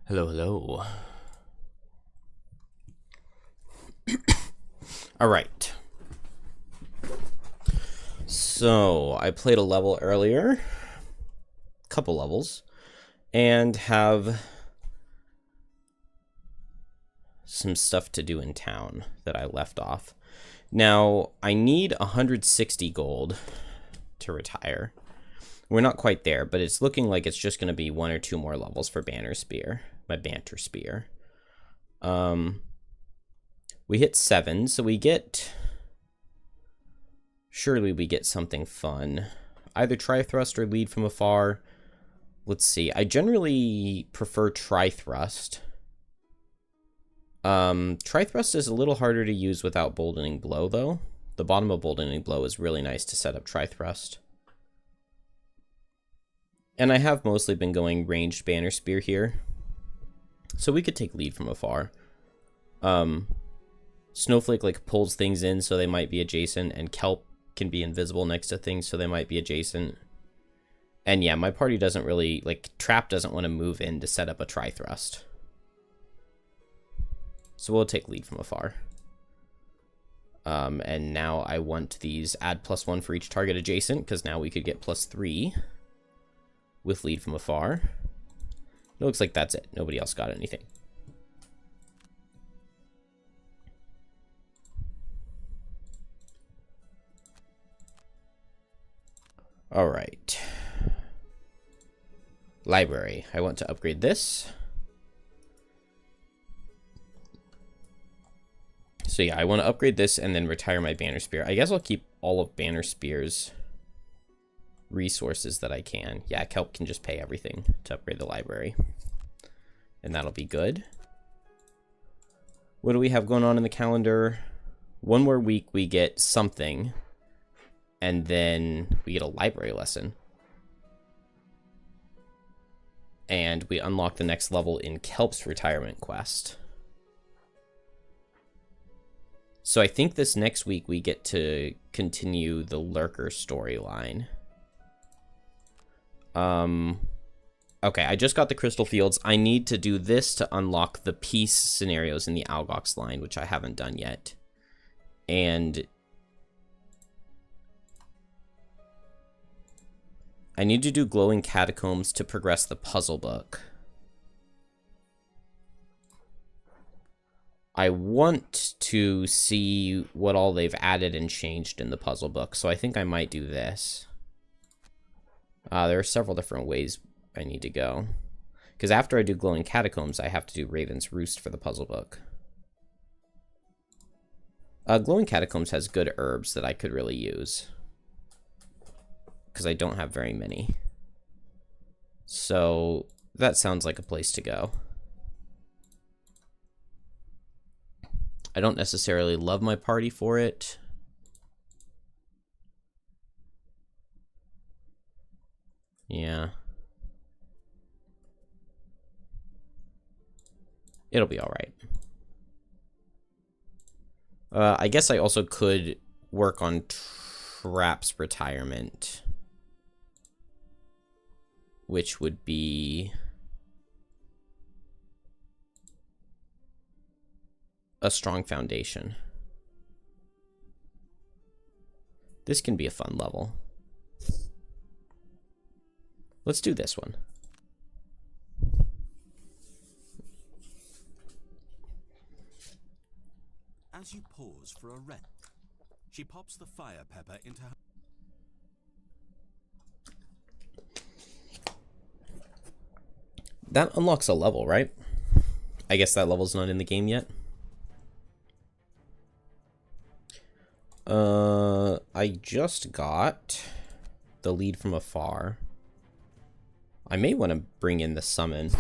Hello, hello. All right. So I played a level earlier, couple levels, and have some stuff to do in town that I left off. Now, I need 160 gold to retire. We're not quite there, but it's looking like it's just going to be one or two more levels for Banner Spear, my Banter Spear. We hit 7, so we get... Surely we get something fun. Either Tri-Thrust or Lead from Afar. Let's see. I generally prefer Tri-Thrust. Tri-Thrust is a little harder to use without Boldening Blow, though. The bottom of Boldening Blow is really nice to set up Tri-Thrust. And I have mostly been going ranged Banner Spear here. So we could take Lead from Afar. Snowflake pulls things in so they might be adjacent, and Kelp can be invisible next to things so they might be adjacent. And yeah, my party doesn't really, Trap doesn't want to move in to set up a Tri-Thrust. So we'll take Lead from Afar. And now I want these add +1 for each target adjacent, because now we could get +3 with Lead from Afar. It looks like that's it. Nobody else got anything. All right. Library. I want to upgrade this. So yeah, I want to upgrade this and then retire my Banner Spear. I guess I'll keep all of Banner Spear's resources that I can. Yeah, Kelp can just pay everything to upgrade the library. And that'll be good. What do we have going on in the calendar? One more week we get something. And then we get a library lesson. And we unlock the next level in Kelp's retirement quest. So I think this next week we get to continue the Lurker storyline. Okay, I just got the Crystal Fields. I need to do this to unlock the peace scenarios in the Algox line, which I haven't done yet. And I need to do Glowing Catacombs to progress the puzzle book. I want to see what all they've added and changed in the puzzle book, so I think I might do this. There are several different ways I need to go. Because after I do Glowing Catacombs, I have to do Raven's Roost for the puzzle book. Glowing Catacombs has good herbs that I could really use. Because I don't have very many. So that sounds like a place to go. I don't necessarily love my party for it. Yeah. It'll be alright. I guess I also could work on Trap's retirement. Which would be a strong foundation. This can be a fun level. Let's do this one. As you pause for a rest, she pops the fire pepper into her... That unlocks a level, right? I guess that level's not in the game yet. I just got the Lead from Afar. I may want to bring in the summon.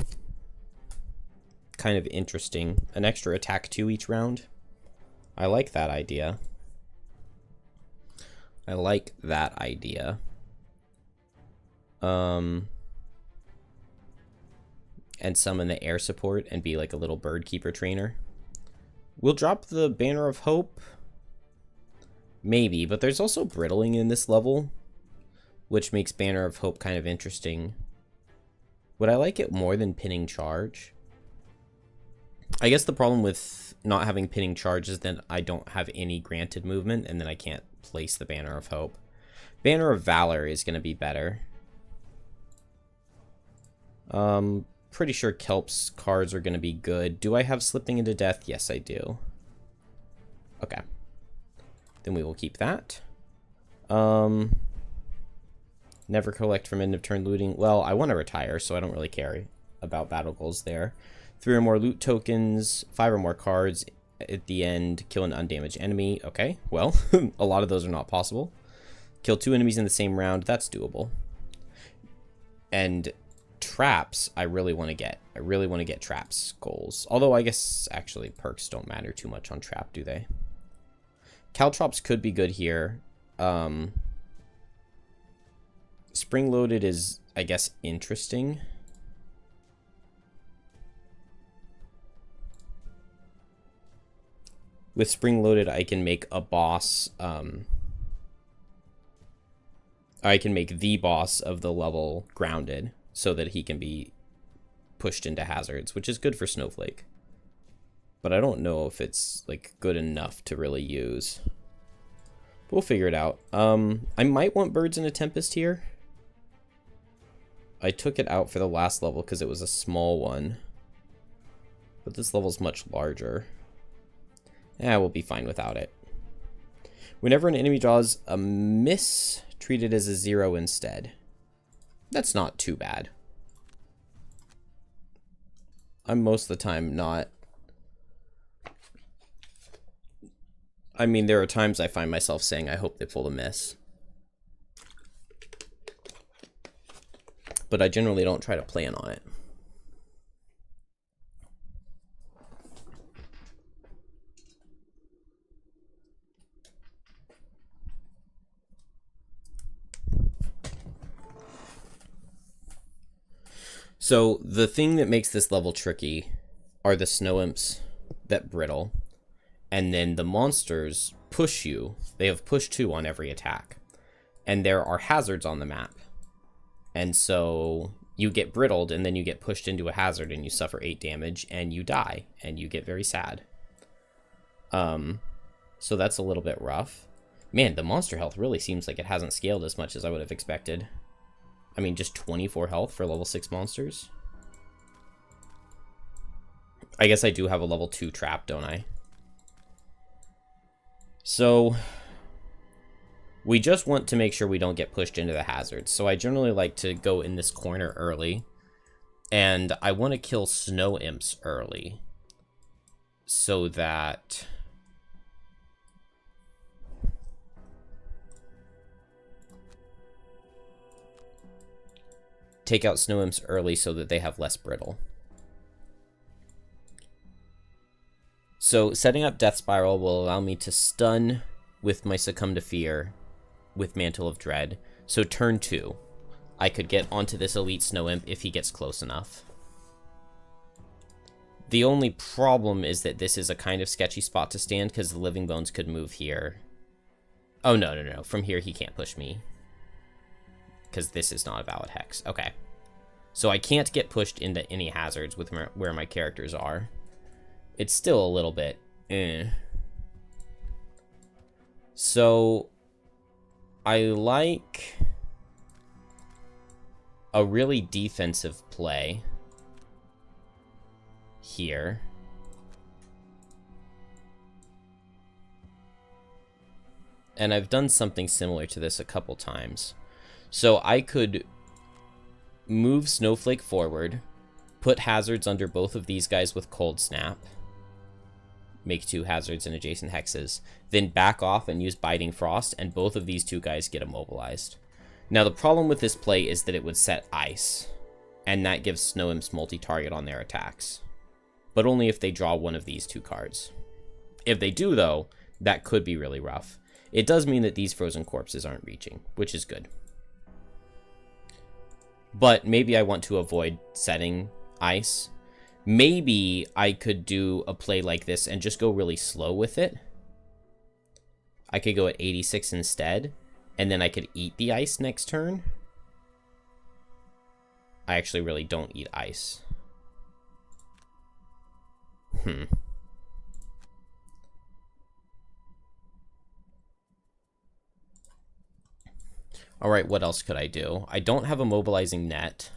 Kind of interesting. An extra attack 2 each round. I like that idea. I like that idea. And summon the air support and be like a little bird keeper trainer. We'll drop the Banner of Hope. Maybe, but there's also brittling in this level, which makes Banner of Hope kind of interesting. Would I like it more than Pinning Charge? I guess the problem with not having pinning charge is that I don't have any granted movement, and then I can't place the Banner of Hope. Banner of Valor is going to be better. Pretty sure Kelp's cards are going to be good. Do I have Slipping into Death? Yes, I do. Okay. Then we will keep that. Never collect from end of turn looting. Well, I want to retire, so I don't really care about battle goals there. 3 or more loot tokens, 5 or more cards at the end, kill an undamaged enemy. Okay, well, a lot of those are not possible. Kill 2 enemies in the same round. That's doable. And traps, I really want to get. I really want to get traps goals. Although I guess actually perks don't matter too much on trap, do they? Caltrops could be good here. Spring loaded is, I guess, interesting. With spring loaded, I can make a boss. I can make the boss of the level grounded so that he can be pushed into hazards, which is good for Snowflake. But I don't know if it's like good enough to really use. We'll figure it out. I might want Birds in a Tempest here. I took it out for the last level because it was a small one. But this level's much larger. We'll be fine without it. Whenever an enemy draws a miss, treat it as a 0 instead. That's not too bad. I'm most of the time not. I mean, there are times I find myself saying, I hope they pull a miss. But I generally don't try to plan on it. So the thing that makes this level tricky are the snow imps that brittle. And then the monsters push you. They have push 2 on every attack. And there are hazards on the map. And so you get brittled and then you get pushed into a hazard and you suffer 8 damage and you die and you get very sad. So that's a little bit rough. Man, the monster health really seems like it hasn't scaled as much as I would have expected. I mean, just 24 health for level 6 monsters. I guess I do have a level 2 trap, don't I? So we just want to make sure we don't get pushed into the hazards. So I generally like to go in this corner early. And I want to kill snow imps early. So that take out snow imps early so that they have less brittle. So setting up Death Spiral will allow me to stun with my Succumb to Fear with Mantle of Dread. So turn 2, I could get onto this elite snow imp if he gets close enough. The only problem is that this is a kind of sketchy spot to stand because the Living Bones could move here. Oh, no. From here, he can't push me. Because this is not a valid hex. Okay. So I can't get pushed into any hazards with where my characters are. It's still a little bit So I like a really defensive play here. And I've done something similar to this a couple times. So I could move Snowflake forward, put hazards under both of these guys with Cold Snap, make 2 hazards in adjacent hexes, then back off and use Biting Frost, and both of these 2 guys get immobilized. Now the problem with this play is that it would set ice, and that gives snow imps multi-target on their attacks. But only if they draw one of these 2 cards. If they do, though, that could be really rough. It does mean that these frozen corpses aren't reaching, which is good. But maybe I want to avoid setting ice. Maybe I could do a play like this and just go really slow with it. I could go at 86 instead, and then I could eat the ice next turn. I actually really don't eat ice. Alright, what else could I do? I don't have a mobilizing net.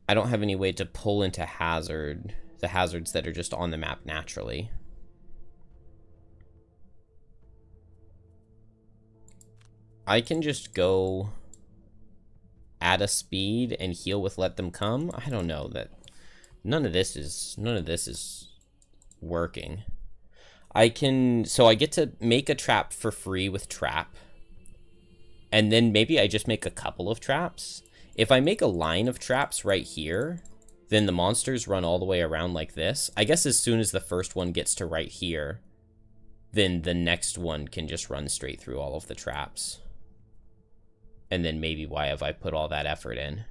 I don't have any way to pull into the hazards that are just on the map naturally. I can just go at a speed and heal with let them come. I don't know that none of this is working. So I get to make a trap for free with trap. And then maybe I just make a couple of traps. If I make a line of traps right here, then the monsters run all the way around like this. I guess as soon as the first one gets to right here, then the next one can just run straight through all of the traps. And then maybe why have I put all that effort in?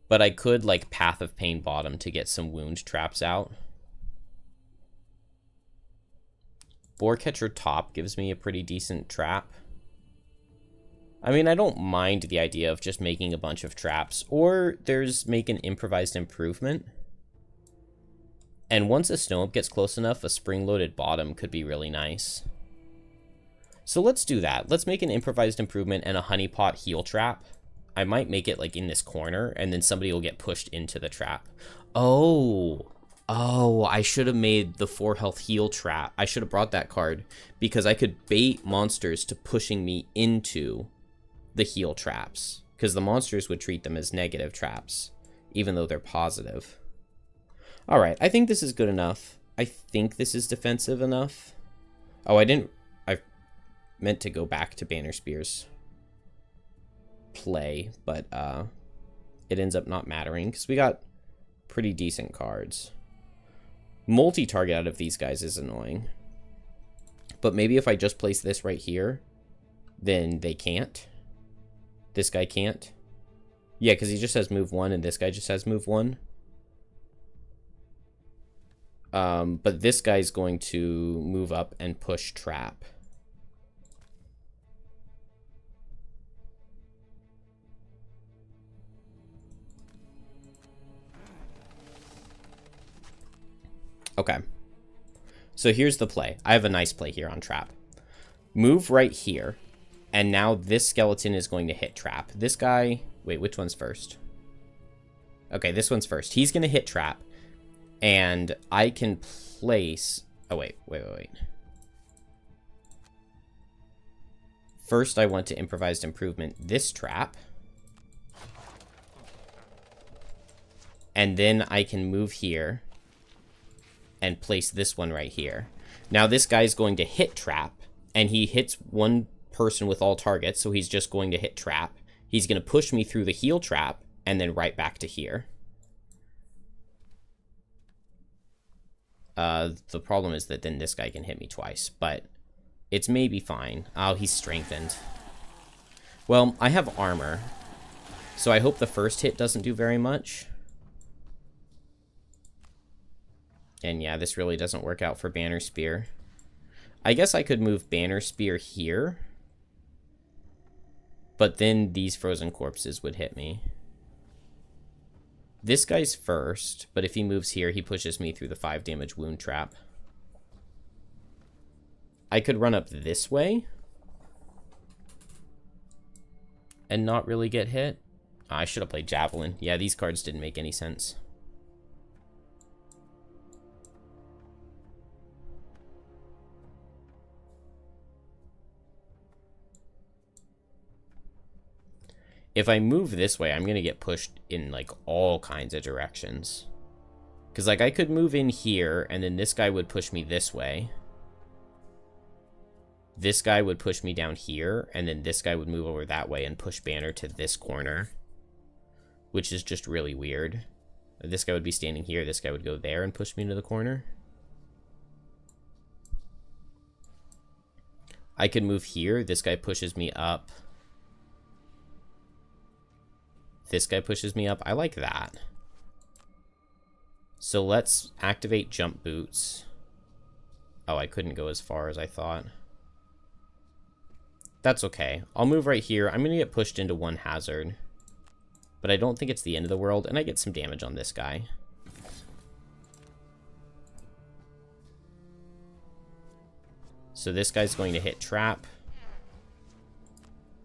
But I could, like, Path of Pain bottom to get some wound traps out. Boar Catcher top gives me a pretty decent trap. I mean, I don't mind the idea of just making a bunch of traps. Or there's make an improvised improvement. And once a snow up gets close enough, a spring-loaded bottom could be really nice. So let's do that. Let's make an improvised improvement and a honeypot heal trap. I might make it like in this corner, and then somebody will get pushed into the trap. Oh, I should have made the 4 health heal trap. I should have brought that card because I could bait monsters to pushing me into the heal traps, because the monsters would treat them as negative traps, even though they're positive. All right, I think this is good enough. I think this is defensive enough. Oh, I meant to go back to Banner Spear's play, but it ends up not mattering because we got pretty decent cards. Multi-target out of these guys is annoying. But maybe if I just place this right here, then they can't. This guy can't. Yeah, because he just has move 1 and this guy just has move 1. But this guy's going to move up and push trap. Okay. So here's the play. I have a nice play here on trap. Move right here. And now this skeleton is going to hit trap. This guy... Wait, which one's first? Okay, this one's first. He's going to hit trap. And I can place... Oh, wait. First, I want to improvised improvement this trap. And then I can move here and place this one right here. Now this guy's going to hit trap, and he hits one person with all targets, so he's just going to hit trap. He's going to push me through the heal trap, and then right back to here. The problem is that then this guy can hit me twice, but it's maybe fine. Oh, he's strengthened. Well, I have armor, so I hope the first hit doesn't do very much. And yeah, this really doesn't work out for Banner Spear. I guess I could move Banner Spear here. But then these frozen corpses would hit me. This guy's first, but if he moves here, he pushes me through the 5 damage wound trap. I could run up this way and not really get hit. I should have played Javelin. Yeah, these cards didn't make any sense. If I move this way, I'm going to get pushed in, like, all kinds of directions. Because, like, I could move in here, and then this guy would push me this way. This guy would push me down here, and then this guy would move over that way and push Banner to this corner. Which is just really weird. This guy would be standing here, this guy would go there and push me into the corner. I could move here, this guy pushes me up. This guy pushes me up. I like that. So let's activate jump boots. Oh, I couldn't go as far as I thought. That's okay. I'll move right here. I'm going to get pushed into one hazard. But I don't think it's the end of the world, and I get some damage on this guy. So this guy's going to hit trap.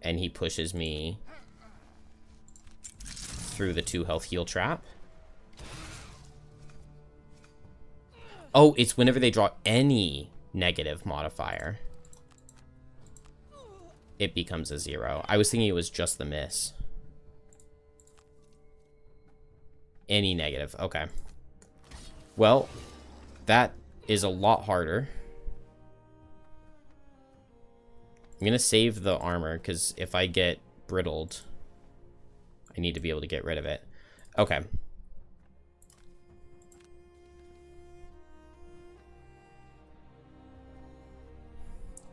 And he pushes me through the 2 health heal trap. Oh, it's whenever they draw any negative modifier, it becomes a 0. I was thinking it was just the miss. Any negative. Okay. Well, that is a lot harder. I'm going to save the armor, because if I get brittled, I need to be able to get rid of it. Okay.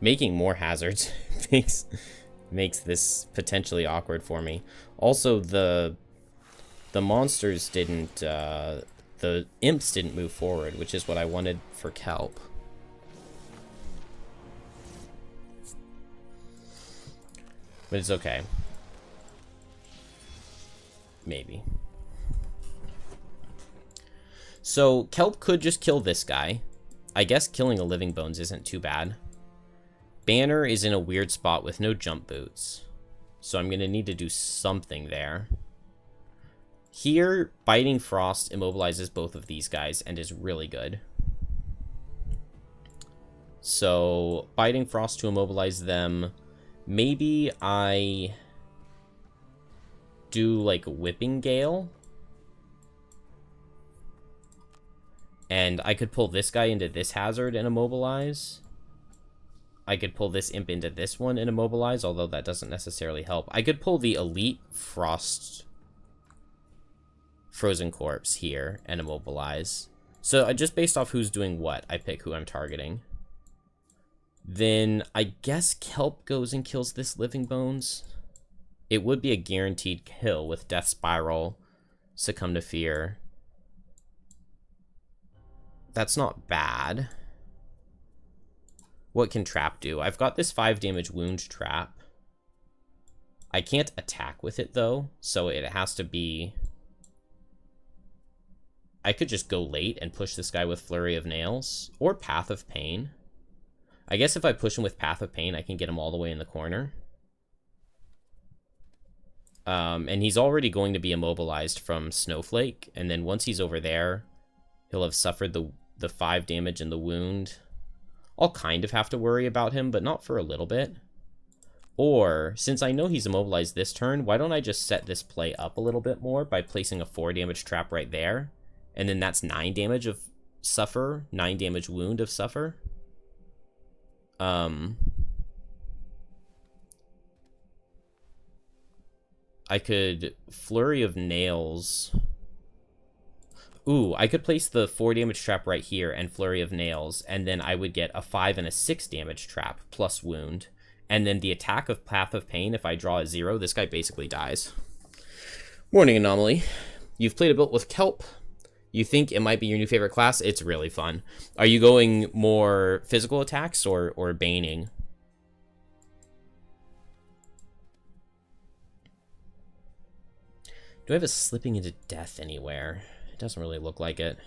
Making more hazards makes this potentially awkward for me. Also, the monsters didn't, the imps didn't move forward, which is what I wanted for Kelp. But it's okay. Maybe. So, Kelp could just kill this guy. I guess killing a Living Bones isn't too bad. Banner is in a weird spot with no jump boots. So I'm going to need to do something there. Here, Biting Frost immobilizes both of these guys and is really good. So, Biting Frost to immobilize them. Maybe I do like Whipping Gale. And I could pull this guy into this hazard and immobilize. I could pull this imp into this one and immobilize, although that doesn't necessarily help. I could pull the Elite Frost Frozen Corpse here and immobilize. So just based off who's doing what, I pick who I'm targeting. Then I guess Kelp goes and kills this Living Bones. It would be a guaranteed kill with Death Spiral, Succumb to Fear. That's not bad. What can Trap do? I've got this 5 damage wound trap. I can't attack with it though, so it has to be... I could just go late and push this guy with Flurry of Nails, or Path of Pain. I guess if I push him with Path of Pain, I can get him all the way in the corner. And he's already going to be immobilized from Snowflake, and then once he's over there, he'll have suffered the 5 damage and the wound. I'll kind of have to worry about him, but not for a little bit. Or, since I know he's immobilized this turn, why don't I just set this play up a little bit more by placing a 4 damage trap right there, and then that's 9 damage of Suffer, 9 damage wound of Suffer. I could Flurry of Nails. Ooh, I could place the 4 damage trap right here and Flurry of Nails, and then I would get a 5 and a 6 damage trap plus wound. And then the attack of Path of Pain, if I draw a 0, this guy basically dies. Warning Anomaly. You've played a build with Kelp. You think it might be your new favorite class? It's really fun. Are you going more physical attacks or baning? Do I have a Slipping into Death anywhere? It doesn't really look like it.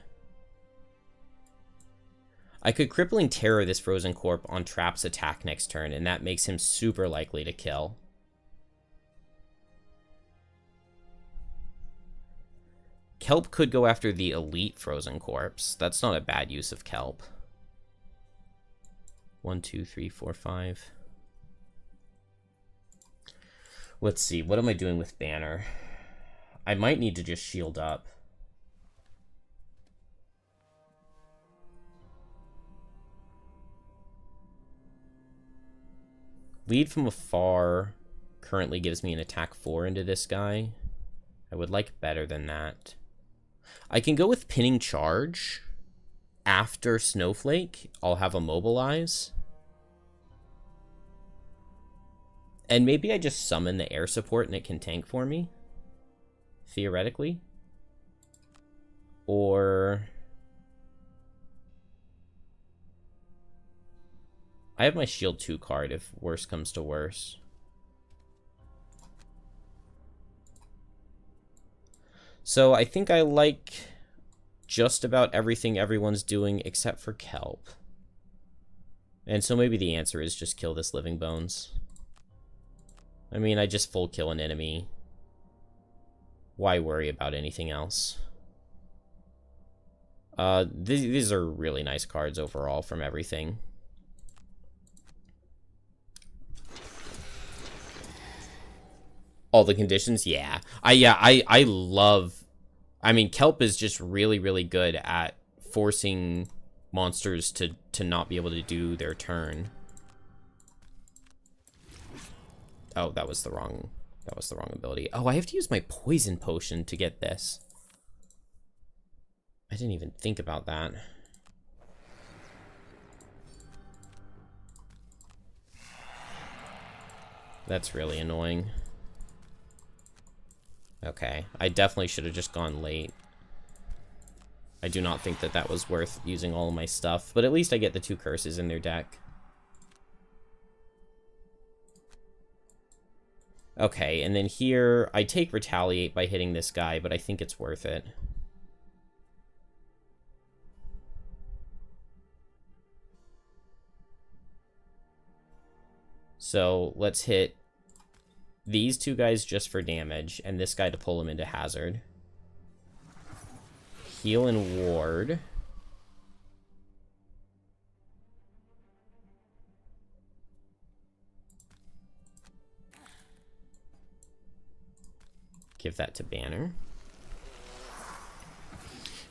I could Crippling Terror this Frozen Corp on Trap's attack next turn, and that makes him super likely to kill. Kelp could go after the Elite Frozen Corpse. That's not a bad use of Kelp. 1, 2, 3, 4, 5. Let's see. What am I doing with Banner? I might need to just shield up. Lead from Afar currently gives me an attack 4 into this guy. I would like better than that. I can go with Pinning Charge. After Snowflake, I'll have Immobilize. And maybe I just summon the air support and it can tank for me. Theoretically. Or... I have my Shield 2 card if worse comes to worse. So I think I like just about everything everyone's doing except for kelp. And so maybe the answer is just kill this living bones. I mean, I just full kill an enemy. Why worry about anything else? These are really nice cards overall from everything. All the conditions, yeah. I love. I mean, kelp is just really, really good at forcing monsters to not be able to do their turn. Oh, that was the wrong ability. Oh, I have to use my poison potion to get this. I didn't even think about that. That's really annoying. Okay, I definitely should have just gone late. I do not think that that was worth using all of my stuff, but at least I get the 2 curses in their deck. Okay, and then here, I take Retaliate by hitting this guy, but I think it's worth it. So, let's hit these 2 guys just for damage, and this guy to pull him into hazard. Heal and ward. Give that to Banner.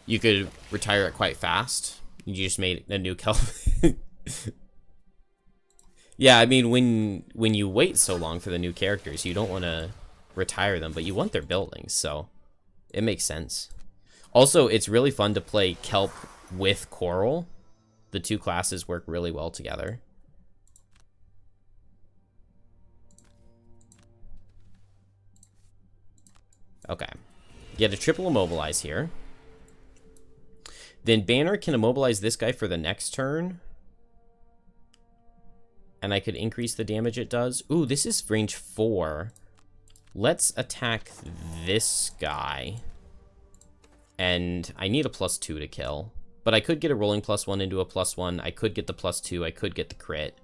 You could retire it quite fast. You just made a new kelp. Yeah, I mean, when you wait so long for the new characters, you don't want to retire them, but you want their buildings, so it makes sense. Also, it's really fun to play kelp with coral. The 2 classes work really well together. Okay. Get a triple immobilize here. Then Banner can immobilize this guy for the next turn. And I could increase the damage it does. Ooh, this is range 4. Let's attack this guy. And I need a +2 to kill. But I could get a rolling +1 into a +1. I could get the +2. I could get the crit.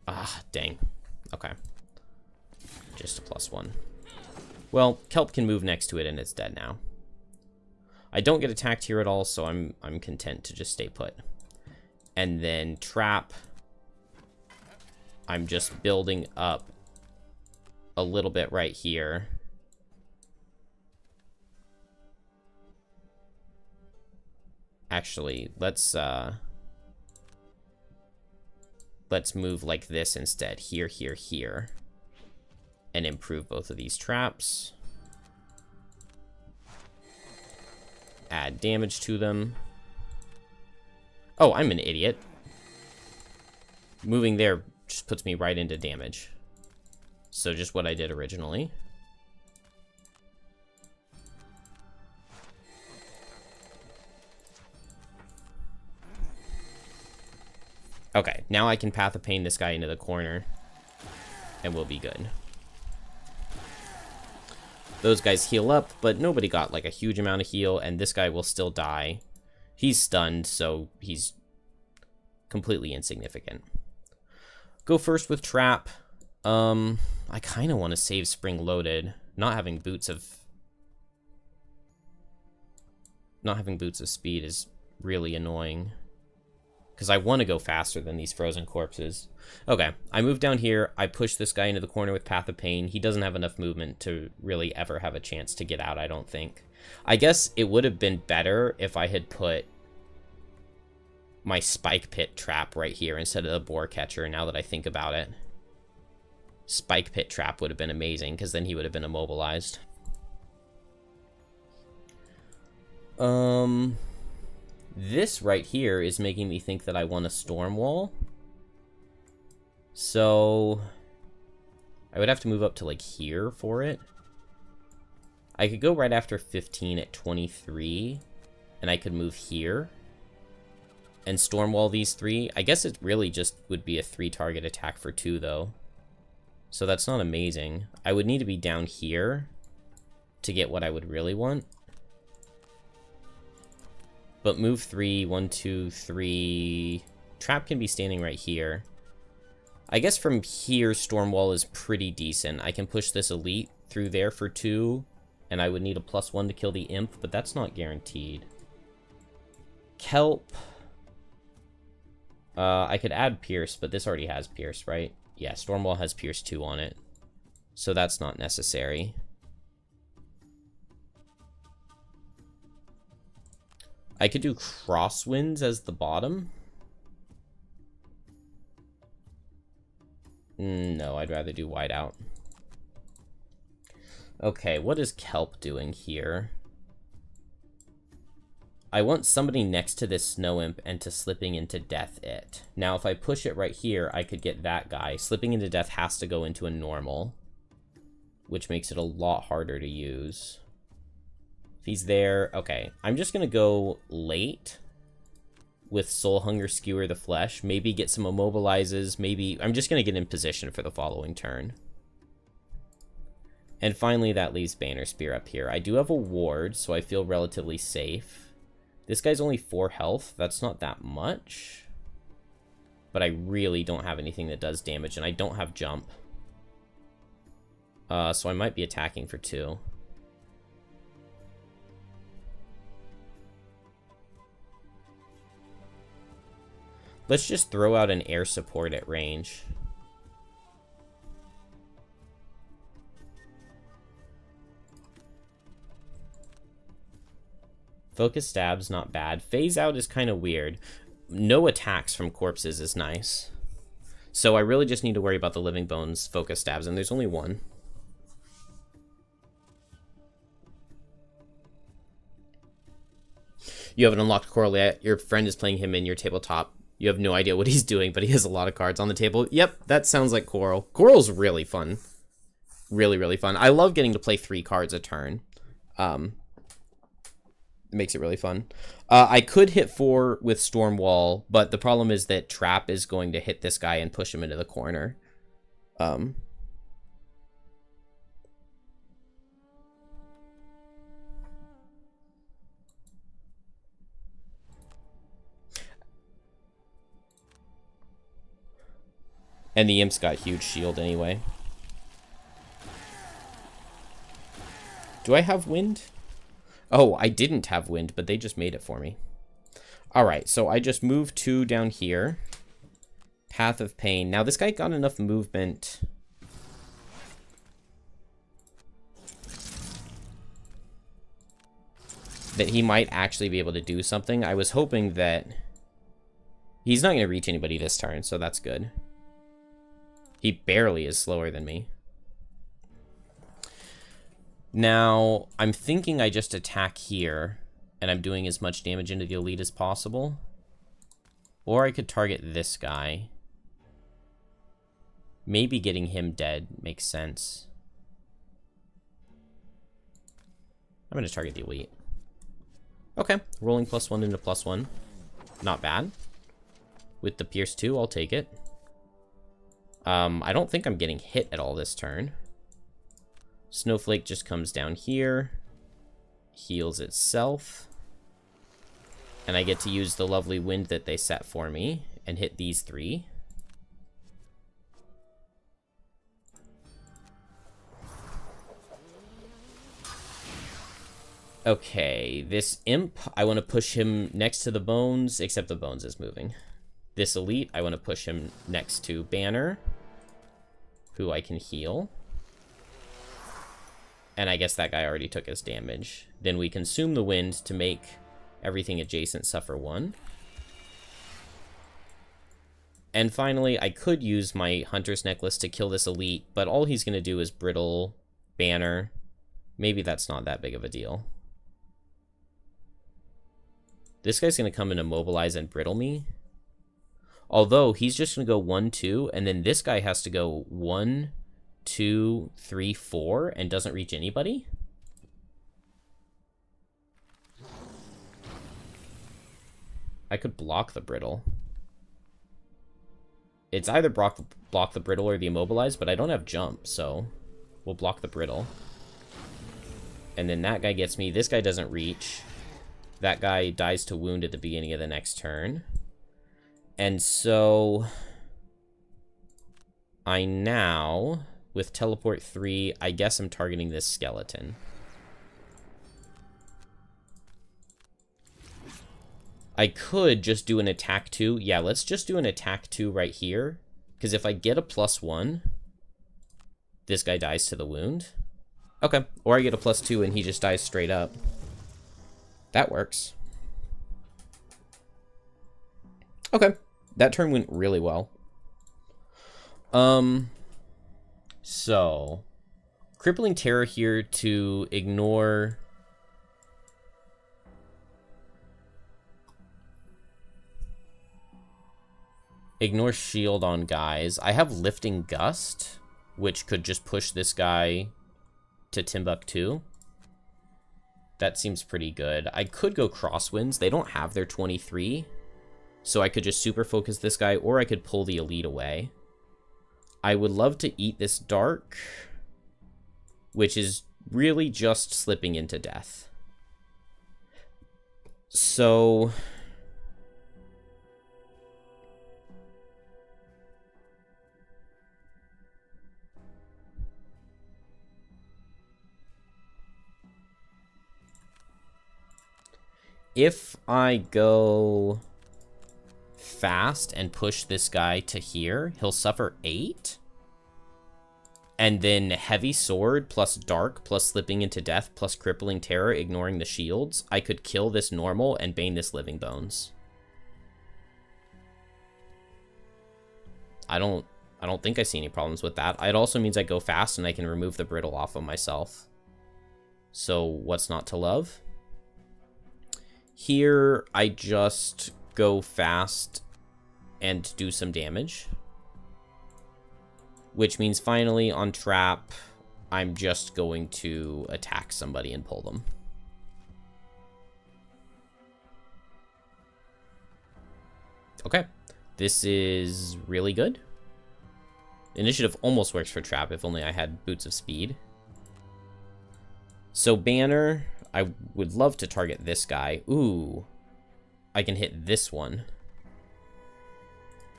Ah, dang. Okay. Just a +1. Well, kelp can move next to it and it's dead now. I don't get attacked here at all, so I'm content to just stay put. And then trap. I'm just building up a little bit right here. Actually, let's move like this instead. Here, here, here. And improve both of these traps. Add damage to them. Oh, I'm an idiot. Moving there just puts me right into damage. So just what I did originally. Okay, now I can Path of Pain this guy into the corner. And we'll be good. Those guys heal up, but nobody got like a huge amount of heal, and this guy will still die. He's stunned, so he's completely insignificant. Go first with Trap. I kind of want to save Spring Loaded. Not having boots of speed is really annoying. Because I want to go faster than these frozen corpses. Okay, I move down here. I push this guy into the corner with Path of Pain. He doesn't have enough movement to really ever have a chance to get out, I don't think. I guess it would have been better if I had put my Spike Pit trap right here instead of the Boar Catcher, now that I think about it. Spike Pit trap would have been amazing, because then he would have been immobilized. This right here is making me think that I want a Storm Wall. So I would have to move up to like here for it. I could go right after 15 at 23, and I could move here and Stormwall these 3. I guess it really just would be a 3-target attack for 2, though. So that's not amazing. I would need to be down here to get what I would really want. But move 3, 1, 2, 3. Trap can be standing right here. I guess from here, Stormwall is pretty decent. I can push this Elite through there for 2, and I would need a +1 to kill the Imp, but that's not guaranteed. Kelp. I could add Pierce, but this already has Pierce, right? Yeah, Stormwall has Pierce 2 on it. So that's not necessary. I could do Crosswinds as the bottom. No, I'd rather do Whiteout. Okay, what is Kelp doing here? I want somebody next to this Snow Imp and to Slipping into Death it. Now, if I push it right here, I could get that guy. Slipping into Death has to go into a normal, which makes it a lot harder to use. If he's there, okay. I'm just going to go late with Soul Hunger Skewer the Flesh. Maybe get some immobilizes. Maybe I'm just going to get in position for the following turn. And finally, that leaves Banner Spear up here. I do have a ward, so I feel relatively safe. This guy's only 4 health. That's not that much. But I really don't have anything that does damage, and I don't have jump. So I might be attacking for 2. Let's just throw out an air support at range. Focus Stab's not bad. Phase Out is kind of weird. No attacks from corpses is nice. So I really just need to worry about the Living Bones Focus Stabs, and there's only one. You have an unlocked Coral yet. Your friend is playing him in your tabletop. You have no idea what he's doing, but he has a lot of cards on the table. Yep, that sounds like Coral. Coral's really fun. Really, really fun. I love getting to play 3 cards a turn. It makes it really fun. I could hit 4 with Stormwall, but the problem is that Trap is going to hit this guy and push him into the corner. And the Imp's got huge shield anyway. Do I have wind? Oh, I didn't have wind, but they just made it for me. Alright, so I just moved 2 down here. Path of Pain. Now, this guy got enough movement. That he might actually be able to do something. I was hoping that... He's not going to reach anybody this turn, so that's good. He barely is slower than me. Now, I'm thinking I just attack here, and I'm doing as much damage into the Elite as possible. Or I could target this guy. Maybe getting him dead makes sense. I'm going to target the Elite. Okay, rolling +1 into +1. Not bad. With the Pierce 2, I'll take it. I don't think I'm getting hit at all this turn. Snowflake just comes down here, heals itself, and I get to use the lovely wind that they set for me and hit these 3. Okay, this Imp, I want to push him next to the Bones, except the Bones is moving. This Elite, I want to push him next to Banner, who I can heal. And I guess that guy already took his damage. Then we consume the wind to make everything adjacent suffer 1. And finally, I could use my Hunter's Necklace to kill this Elite, but all he's going to do is brittle Banner. Maybe that's not that big of a deal. This guy's going to come and immobilize and brittle me. Although, he's just going to go 1, 2, and then this guy has to go 1, 2, 3, 4, and doesn't reach anybody? I could block the brittle. It's either block the brittle or the immobilize, but I don't have jump, so we'll block the brittle. And then that guy gets me. This guy doesn't reach. That guy dies to wound at the beginning of the next turn. And so I now, with teleport 3, I guess I'm targeting this skeleton. I could just do an attack 2. Yeah, let's just do an attack 2 right here. Because if I get a +1, this guy dies to the wound. Okay, or I get a +2 and he just dies straight up. That works. Okay, that turn went really well. So Crippling Terror here to ignore shield on guys. I have Lifting Gust, which could just push this guy to Timbuktu. That seems pretty good. I could go Crosswinds. They don't have their 23, so I could just super focus this guy, or I could pull the elite away. I would love to eat this dark, which is really just slipping into death. So if I go fast and push this guy to here, he'll suffer 8. And then Heavy Sword plus Dark plus Slipping into Death plus Crippling Terror, ignoring the shields. I could kill this normal and bane this Living Bones. I don't think I see any problems with that. It also means I go fast and I can remove the brittle off of myself. So what's not to love? Here, I just go fast and do some damage. Which means finally on trap, I'm just going to attack somebody and pull them. Okay, this is really good. Initiative almost works for trap, if only I had Boots of Speed. So banner, I would love to target this guy. Ooh, I can hit this one.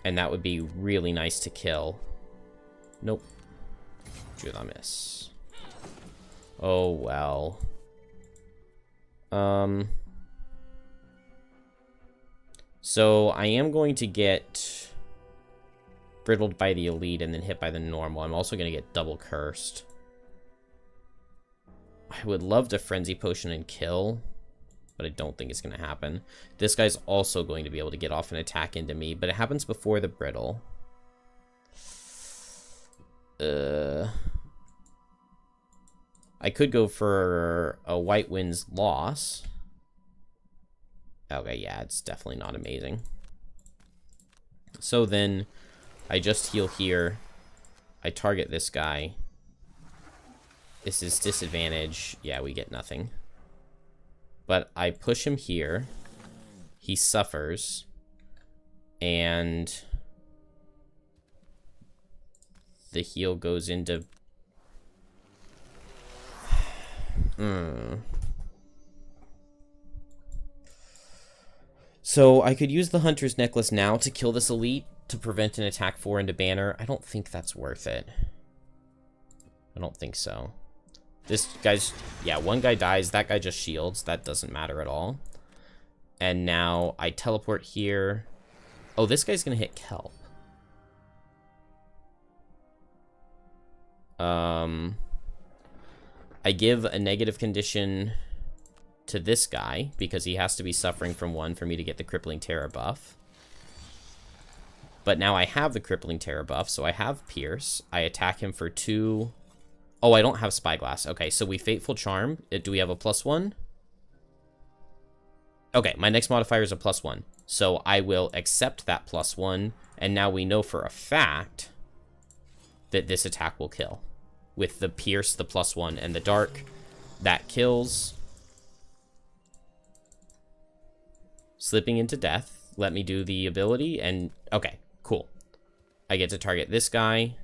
And that would be really nice to kill. Nope. Drew the miss. Oh, well. So I am going to get brittled by the elite and then hit by the normal. I'm also going to get double cursed. I would love to frenzy potion and kill, but I don't think it's going to happen. This guy's also going to be able to get off an attack into me, but it happens before the brittle. I could go for a White Wind's loss. Okay, yeah, it's definitely not amazing. So then I just heal here. I target this guy. This is disadvantage. Yeah, we get nothing. But I push him here. He suffers. And the heal goes into... So I could use the Hunter's Necklace now to kill this elite to prevent an attack 4 into banner. I don't think that's worth it. I don't think so. This guy's... Yeah, one guy dies. That guy just shields. That doesn't matter at all. And now I teleport here. Oh, this guy's going to hit Kelp. I give a negative condition to this guy because he has to be suffering from 1 for me to get the Crippling Terror buff. But now I have the Crippling Terror buff, so I have Pierce. I attack him for 2. Oh, I don't have Spyglass. Okay, so we Fateful Charm. Do we have a +1? Okay, my next modifier is a +1. So I will accept that +1, and now we know for a fact that this attack will kill. With the Pierce, the +1, and the Dark, that kills. Slipping into Death. Let me do the ability, and... Okay, cool. I get to target this guy.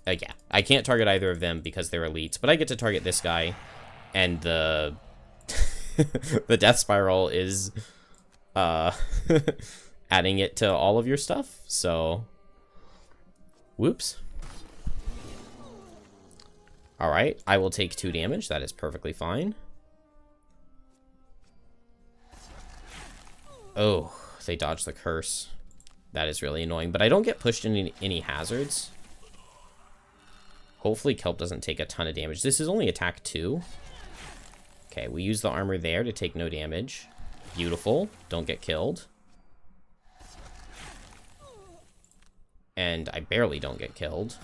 Yeah, I can't target either of them because they're elites, but I get to target this guy, and the the death spiral is adding it to all of your stuff, so whoops. Alright, I will take 2 damage. That is perfectly fine. Oh, they dodged the curse. That is really annoying, but I don't get pushed into any hazards. Hopefully Kelp doesn't take a ton of damage. This is only attack 2. Okay, we use the armor there to take no damage. Beautiful. Don't get killed. And I barely don't get killed.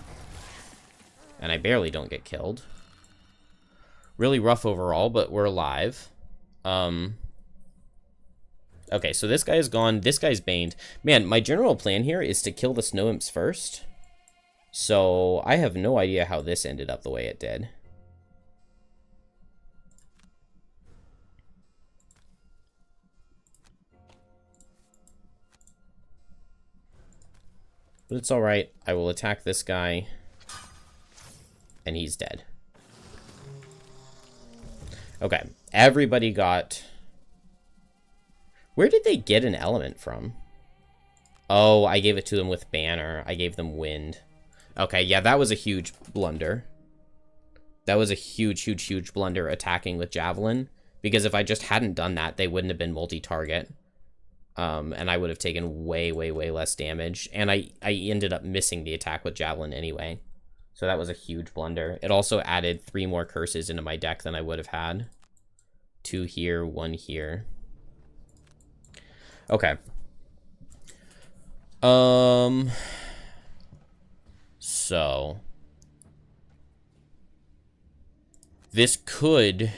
And I barely don't get killed. Really rough overall, but we're alive. Okay, so this guy is gone. This guy's baned. Man, my general plan here is to kill the snow imps first. So I have no idea how this ended up the way it did. But it's alright. I will attack this guy. And he's dead. Okay. Everybody got... Where did they get an element from? Oh, I gave it to them with banner. I gave them wind. Okay, yeah, that was a huge blunder. That was a huge, huge, huge blunder attacking with javelin. Because if I just hadn't done that, they wouldn't have been multi-target. And I would have taken way, way, way less damage. And I ended up missing the attack with javelin anyway. So that was a huge blunder. It also added 3 more curses into my deck than I would have had. 2 here, 1 here. Okay. So this could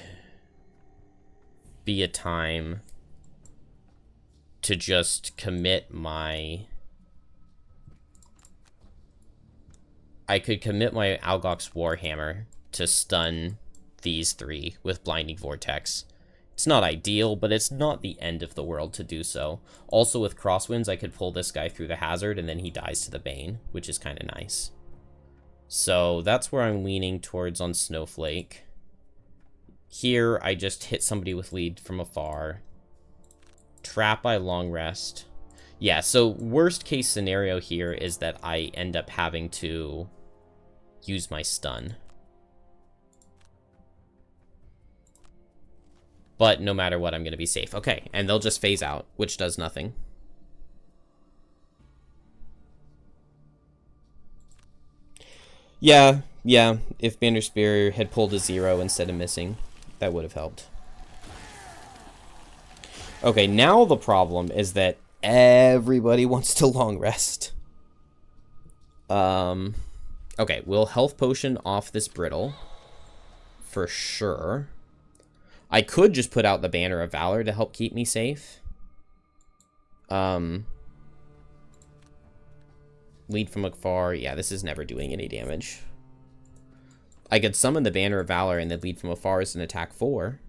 be a time to just commit my... I could commit my Algox Warhammer to stun these 3 with Blinding Vortex. It's not ideal, but it's not the end of the world to do so. Also, with Crosswinds, I could pull this guy through the hazard, and then he dies to the Bane, which is kind of nice. So that's where I'm leaning towards on Snowflake. Here, I just hit somebody with lead from afar. Trap by Long Rest. Yeah, so worst case scenario here is that I end up having to use my stun. But no matter what, I'm going to be safe. Okay, and they'll just phase out, which does nothing. Yeah, if Banner Spear had pulled a 0 instead of missing, that would have helped. Okay, now the problem is that everybody wants to long rest. Okay, we'll health potion off this brittle. For sure. I could just put out the Banner of Valor to help keep me safe. Lead from afar. Yeah, this is never doing any damage. I could summon the Banner of Valor and then lead from afar as an attack 4.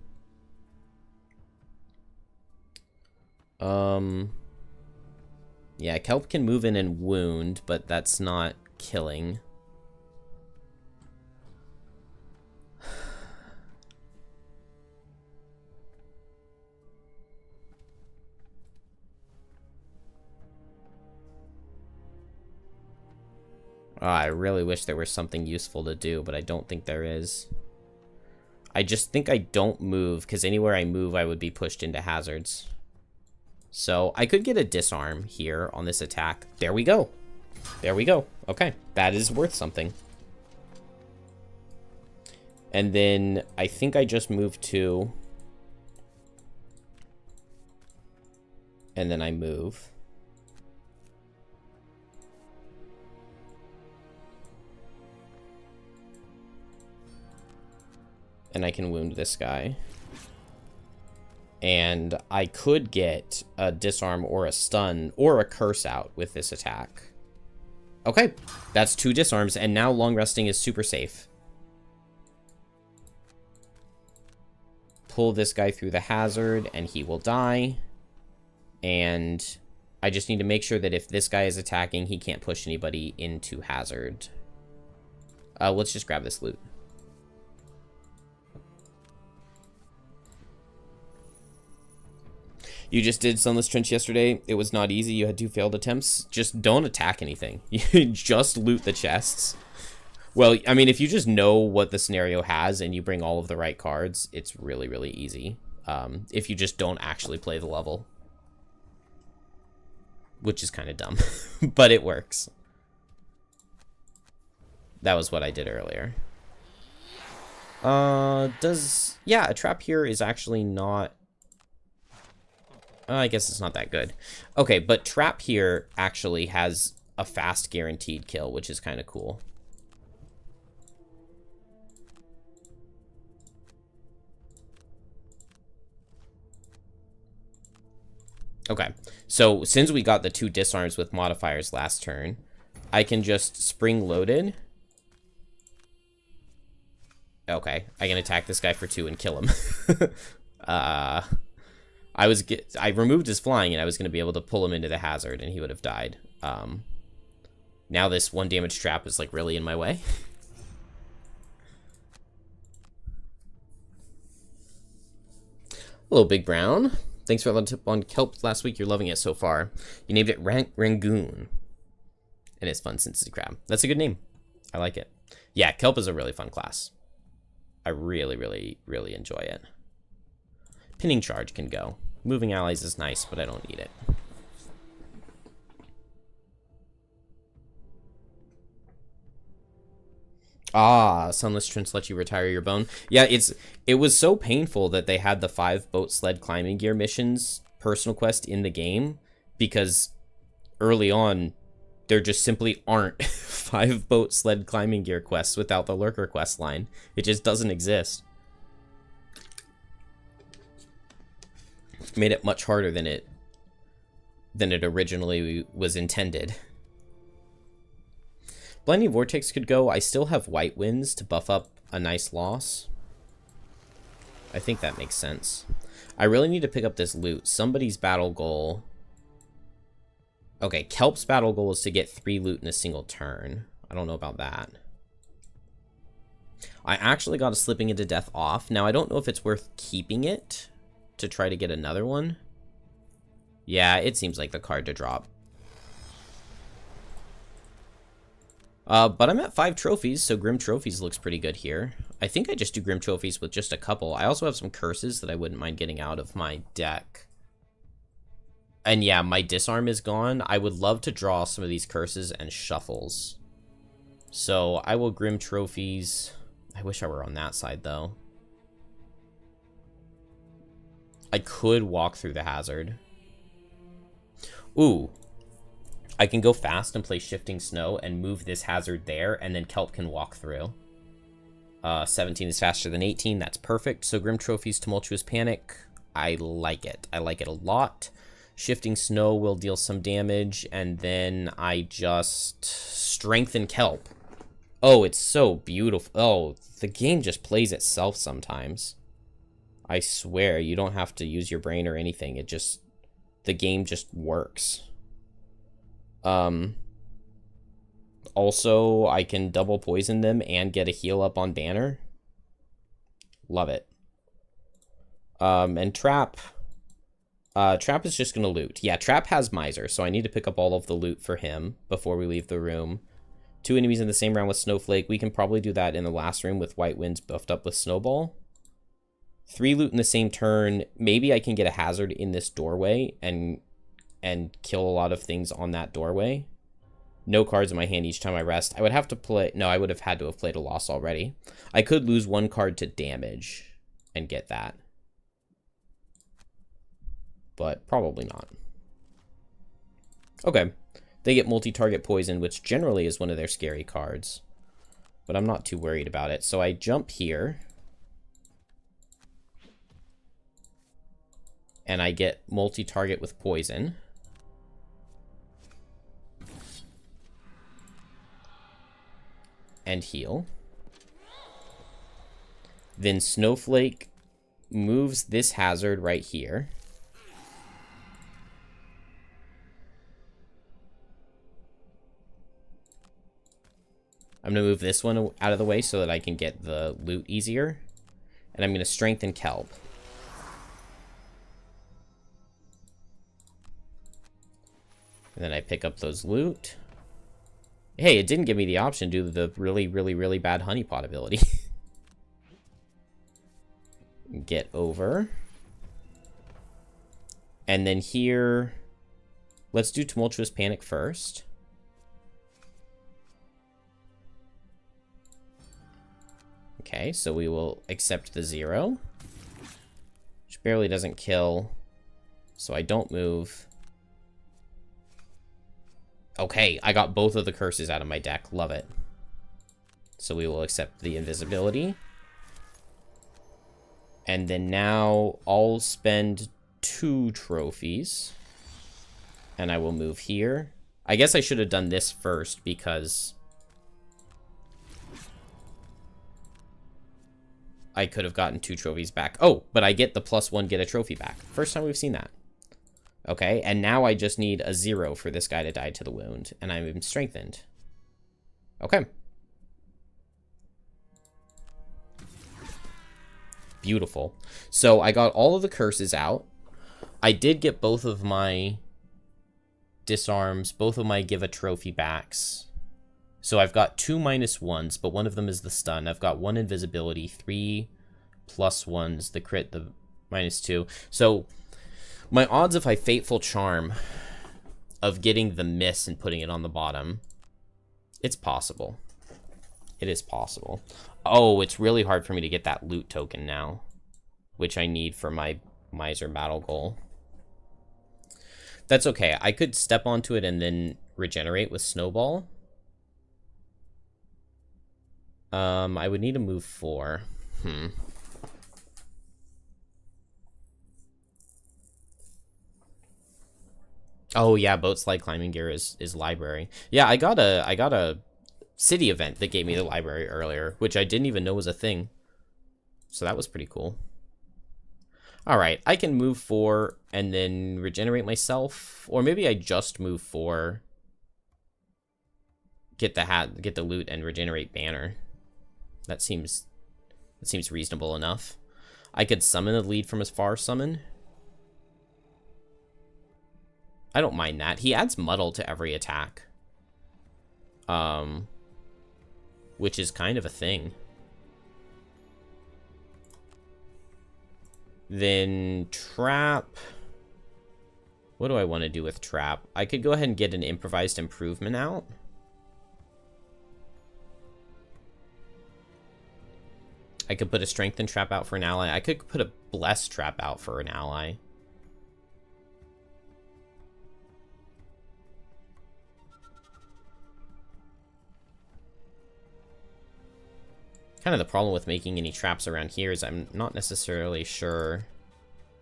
Yeah, Kelp can move in and wound, but that's not killing. Oh, I really wish there was something useful to do, but I don't think there is. I just think I don't move, because anywhere I move, I would be pushed into hazards. So I could get a disarm here on this attack. There we go. There we go. Okay, that is worth something. And then I think I just move 2. And then I move. And I can wound this guy. And I could get a disarm or a stun or a curse out with this attack. Okay, that's 2 disarms, and now long resting is super safe. Pull this guy through the hazard, and he will die. And I just need to make sure that if this guy is attacking, he can't push anybody into hazard. Let's just grab this loot. You just did Sunless Trench yesterday. It was not easy. You had 2 failed attempts. Just don't attack anything. You just loot the chests. Well, I mean, if you just know what the scenario has and you bring all of the right cards, it's really, really easy. If you just don't actually play the level. Which is kind of dumb. But it works. That was what I did earlier. Yeah, a trap here is actually not... I guess it's not that good. Okay, but trap here actually has a fast guaranteed kill, which is kind of cool. Okay, so since we got the 2 disarms with modifiers last turn, I can just spring loaded. Okay, I can attack this guy for 2 and kill him. I removed his flying and I was going to be able to pull him into the hazard and he would have died. Now this 1 damage trap is like really in my way. Hello, Big Brown. Thanks for the tip on kelp last week. You're loving it so far. You named it Rangoon. And it's fun since it's a crab. That's a good name. I like it. Yeah, kelp is a really fun class. I really, really, really enjoy it. Pinning charge can go. Moving allies is nice, but I don't need it. Ah, Sunless Trench lets you retire your bone. Yeah, it was so painful that they had the 5 boat sled climbing gear missions personal quest in the game, because early on there just simply aren't 5 boat sled climbing gear quests without the Lurker quest line. It just doesn't exist. Made it much harder than it originally was intended. Blinding Vortex could go. I still have White Winds to buff up a nice loss. I think that makes sense. I really need to pick up this loot. Somebody's battle goal. Okay, Kelp's battle goal is to get 3 loot in a single turn. I don't know about that. I actually got a Slipping into Death off. Now, I don't know if it's worth keeping it to try to get another one. Yeah, it seems like the card to drop. But I'm at 5 trophies, so Grim Trophies looks pretty good here. I think I just do Grim Trophies with just a couple. I also have some curses that I wouldn't mind getting out of my deck. And yeah, my disarm is gone. I would love to draw some of these curses and shuffles. So I will Grim Trophies. I wish I were on that side, though. I could walk through the hazard. Ooh. I can go fast and play Shifting Snow and move this hazard there, and then Kelp can walk through. 17 is faster than 18. That's perfect. So Grim Trophies, Tumultuous Panic. I like it. I like it a lot. Shifting Snow will deal some damage, and then I just strengthen Kelp. Oh, it's so beautiful. Oh, the game just plays itself sometimes. I swear, you don't have to use your brain or anything. It just... the game just works. Also, I can double poison them and get a heal up on Banner. Love it. And Trap. Trap is just going to loot. Yeah, Trap has Miser, so I need to pick up all of the loot for him before we leave the room. 2 enemies in the same round with Snowflake. We can probably do that in the last room with White Winds buffed up with Snowball. 3 loot in the same turn. Maybe I can get a hazard in this doorway and kill a lot of things on that doorway. No cards in my hand each time I rest. I would have to play... no, I would have had to have played a loss already. I could lose 1 card to damage and get that. But probably not. Okay. They get multi-target poison, which generally is one of their scary cards. But I'm not too worried about it. So I jump here. And I get multi-target with poison. And heal. Then Snowflake moves this hazard right here. I'm going to move this one out of the way so that I can get the loot easier. And I'm going to strengthen kelp. And then I pick up those loot. Hey, it didn't give me the option due to the really, really, really bad honeypot ability. Get over. And then here, let's do Tumultuous Panic first. Okay, so we will accept the 0. Which barely doesn't kill. So I don't move. Okay, I got both of the curses out of my deck. Love it. So we will accept the invisibility. And then now I'll spend 2 trophies. And I will move here. I guess I should have done this first because I could have gotten 2 trophies back. Oh, but I get the +1 get a trophy back. First time we've seen that. Okay, and now I just need a 0 for this guy to die to the wound, and I'm strengthened. Okay. Beautiful. So I got all of the curses out. I did get both of my disarms, both of my give a trophy backs. So I've got 2 -1s, but one of them is the stun. I've got 1 invisibility, 3 +1s, the crit, the -2. So my odds if I Fateful Charm of getting the miss and putting it on the bottom, it's possible. It is possible. Oh, it's really hard for me to get that loot token now, which I need for my Miser battle goal. That's okay. I could step onto it and then regenerate with Snowball. I would need to move 4. Oh yeah, boat slide climbing gear is library. Yeah, I got a city event that gave me the library earlier, which I didn't even know was a thing. So that was pretty cool. All right, I can move 4 and then regenerate myself, or maybe I just move 4, get the loot, and regenerate banner. That seems reasonable enough. I could summon a lead from his far summon. I don't mind that. He adds muddle to every attack. Which is kind of a thing. Then trap. What do I want to do with trap? I could go ahead and get an improvised improvement out. I could put a strengthened trap out for an ally. I could put a blessed trap out for an ally. Kind of the problem with making any traps around here is I'm not necessarily sure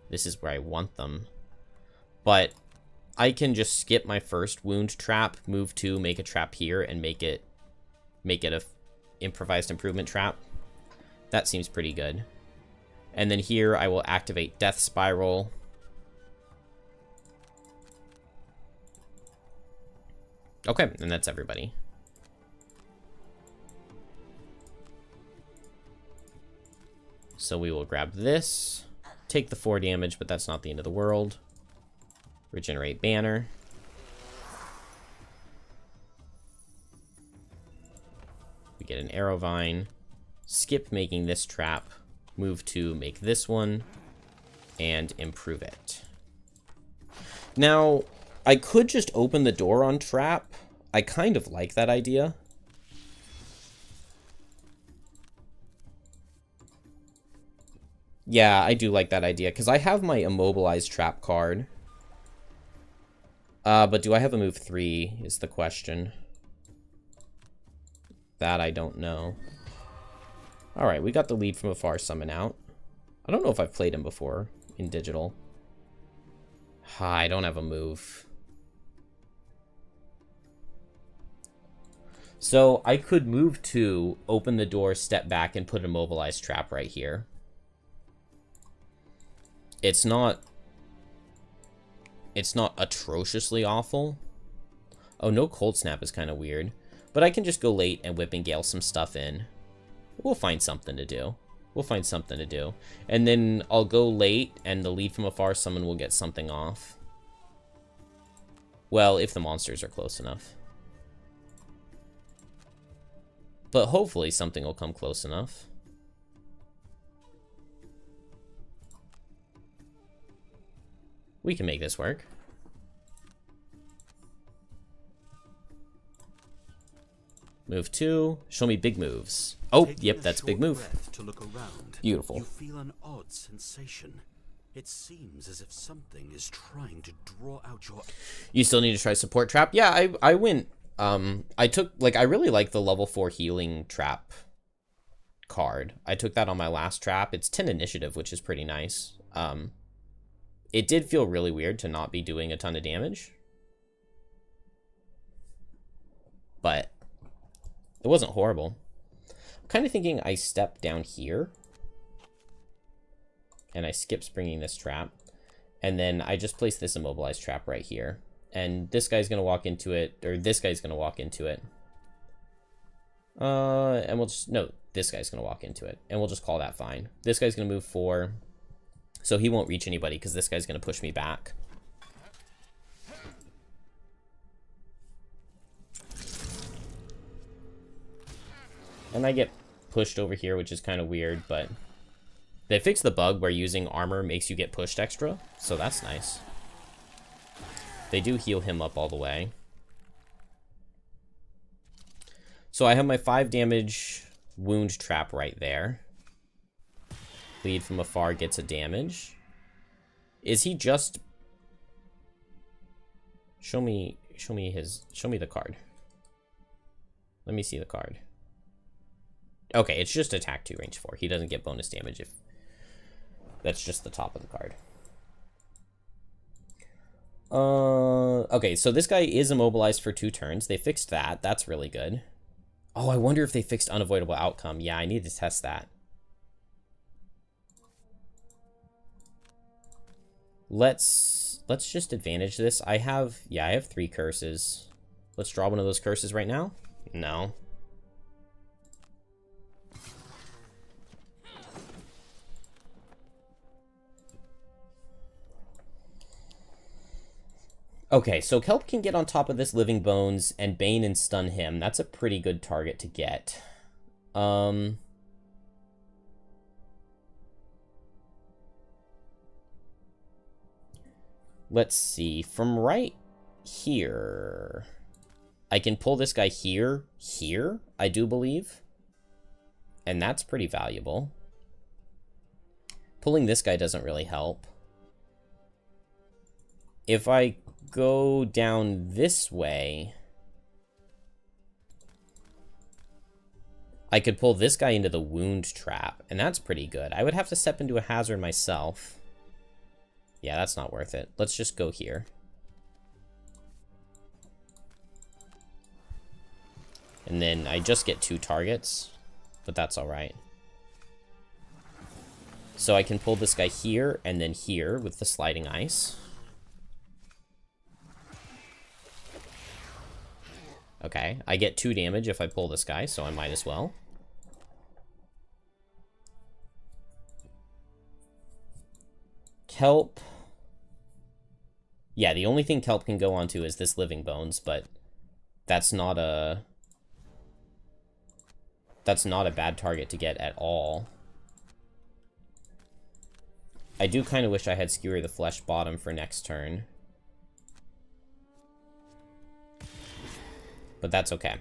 this is where I want them. But I can just skip my first wound trap, move 2, make a trap here, and make it a improvised improvement trap. That seems pretty good. And then here I will activate Death Spiral. Okay, and that's everybody. So we will grab this, take the 4 damage, but that's not the end of the world. Regenerate banner. We get an arrow vine. Skip making this trap. Move to make this one. And improve it. Now, I could just open the door on trap. I kind of like that idea. Yeah, I do like that idea, because I have my immobilized trap card. But do I have a move 3 is the question. That I don't know. Alright, we got the lead from a far summon out. I don't know if I've played him before in digital. I don't have a move. So I could move 2, open the door, step back, and put an immobilized trap right here. It's not atrociously awful. Oh, no cold snap is kind of weird. But I can just go late and Whipping Gale some stuff in. We'll find something to do. We'll find something to do. And then I'll go late, and the Lead from Afar summon will get something off. Well, if the monsters are close enough. But hopefully something will come close enough. We can make this work. Move 2. Show me big moves. Oh, yep, that's big move. To look around, Beautiful. you feel an odd sensation. It seems as if something is trying to draw out your... You still need to try support trap? Yeah, I went... I took... Like, I really like the level 4 healing trap card. I took that on my last trap. It's 10 initiative, which is pretty nice. It did feel really weird to not be doing a ton of damage. But it wasn't horrible. I'm kind of thinking I step down here. And I skip springing this trap. And then I just place this immobilized trap right here. And this guy's going to walk into it. Or this guy's going to walk into it. And we'll just... No, this guy's going to walk into it. And we'll just call that fine. This guy's going to move 4. So he won't reach anybody because this guy's going to push me back. And I get pushed over here, which is kind of weird, but... They fixed the bug where using armor makes you get pushed extra, so that's nice. They do heal him up all the way. So I have my 5 damage wound trap right there. Lead from Afar gets a damage. Is he just... Show me the card. Let me see the card. Okay, it's just attack 2, range 4. He doesn't get bonus damage if... That's just the top of the card. Okay, so this guy is immobilized for 2 turns. They fixed that. That's really good. Oh, I wonder if they fixed unavoidable outcome. Yeah, I need to test that. Let's just advantage this. I have 3 curses. Let's draw one of those curses right now. No. Okay, so Kelp can get on top of this Living Bones and Bane and stun him. That's a pretty good target to get. Let's see. From right here, I can pull this guy here, I do believe. And that's pretty valuable. Pulling this guy doesn't really help. If I go down this way, I could pull this guy into the wound trap, and that's pretty good. I would have to step into a hazard myself. Yeah, that's not worth it. Let's just go here. And then I just get 2 targets, but that's alright. So I can pull this guy here and then here with the sliding ice. Okay, I get 2 damage if I pull this guy, so I might as well. Kelp. Yeah, the only thing Kelp can go onto is this Living Bones, but that's not a bad target to get at all. I do kind of wish I had Skewer the Flesh bottom for next turn. But that's okay.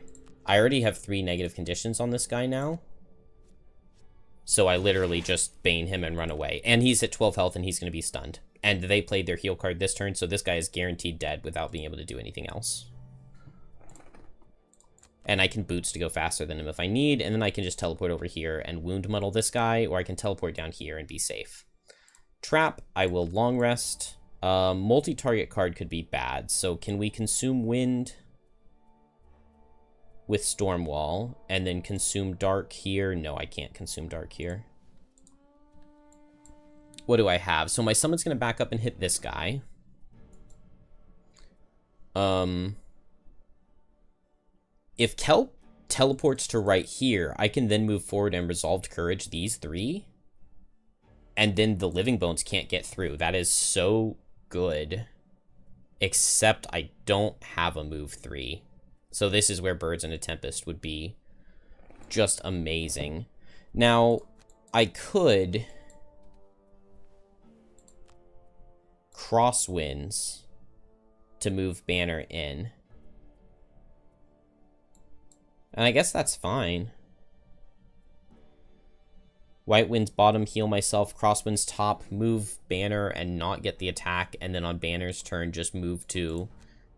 I already have 3 negative conditions on this guy now. So I literally just Bane him and run away. And he's at 12 health and he's going to be stunned. And they played their heal card this turn, so this guy is guaranteed dead without being able to do anything else. And I can boots to go faster than him if I need, and then I can just teleport over here and wound muddle this guy, or I can teleport down here and be safe. Trap, I will long rest. Multi-target card could be bad, so can we consume wind with Stormwall, and then consume dark here? No, I can't consume dark here. What do I have? So my summon's going to back up and hit this guy. If Kelp teleports to right here, I can then move forward and Resolved Courage these 3. And then the Living Bones can't get through. That is so good. Except I don't have a move 3. So this is where Birds in a Tempest would be just amazing. Now, I could Crosswinds to move Banner in. And I guess that's fine. White Wind's bottom, heal myself. Crosswind's top, move Banner and not get the attack. And then on Banner's turn, just move to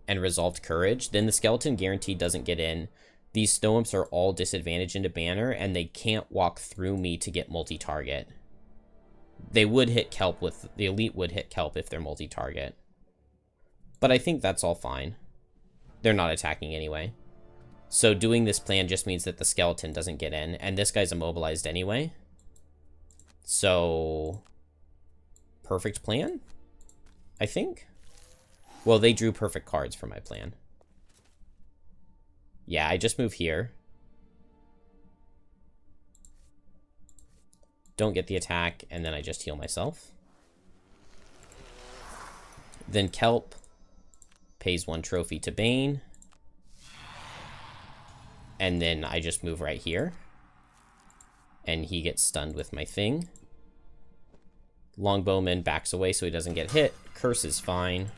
and Resolved Courage. Then the Skeleton guaranteed doesn't get in. These Snow Imps are all disadvantaged into Banner, and they can't walk through me to get multi-target. They would hit Kelp with... The Elite would hit Kelp if they're multi-target. But I think that's all fine. They're not attacking anyway. So doing this plan just means that the Skeleton doesn't get in, and this guy's immobilized anyway. So, perfect plan, I think. Well, they drew perfect cards for my plan. Yeah, I just move here. Don't get the attack, and then I just heal myself. Then Kelp pays 1 trophy to Bane. And then I just move right here. And he gets stunned with my thing. Longbowman backs away so he doesn't get hit. Curse is fine.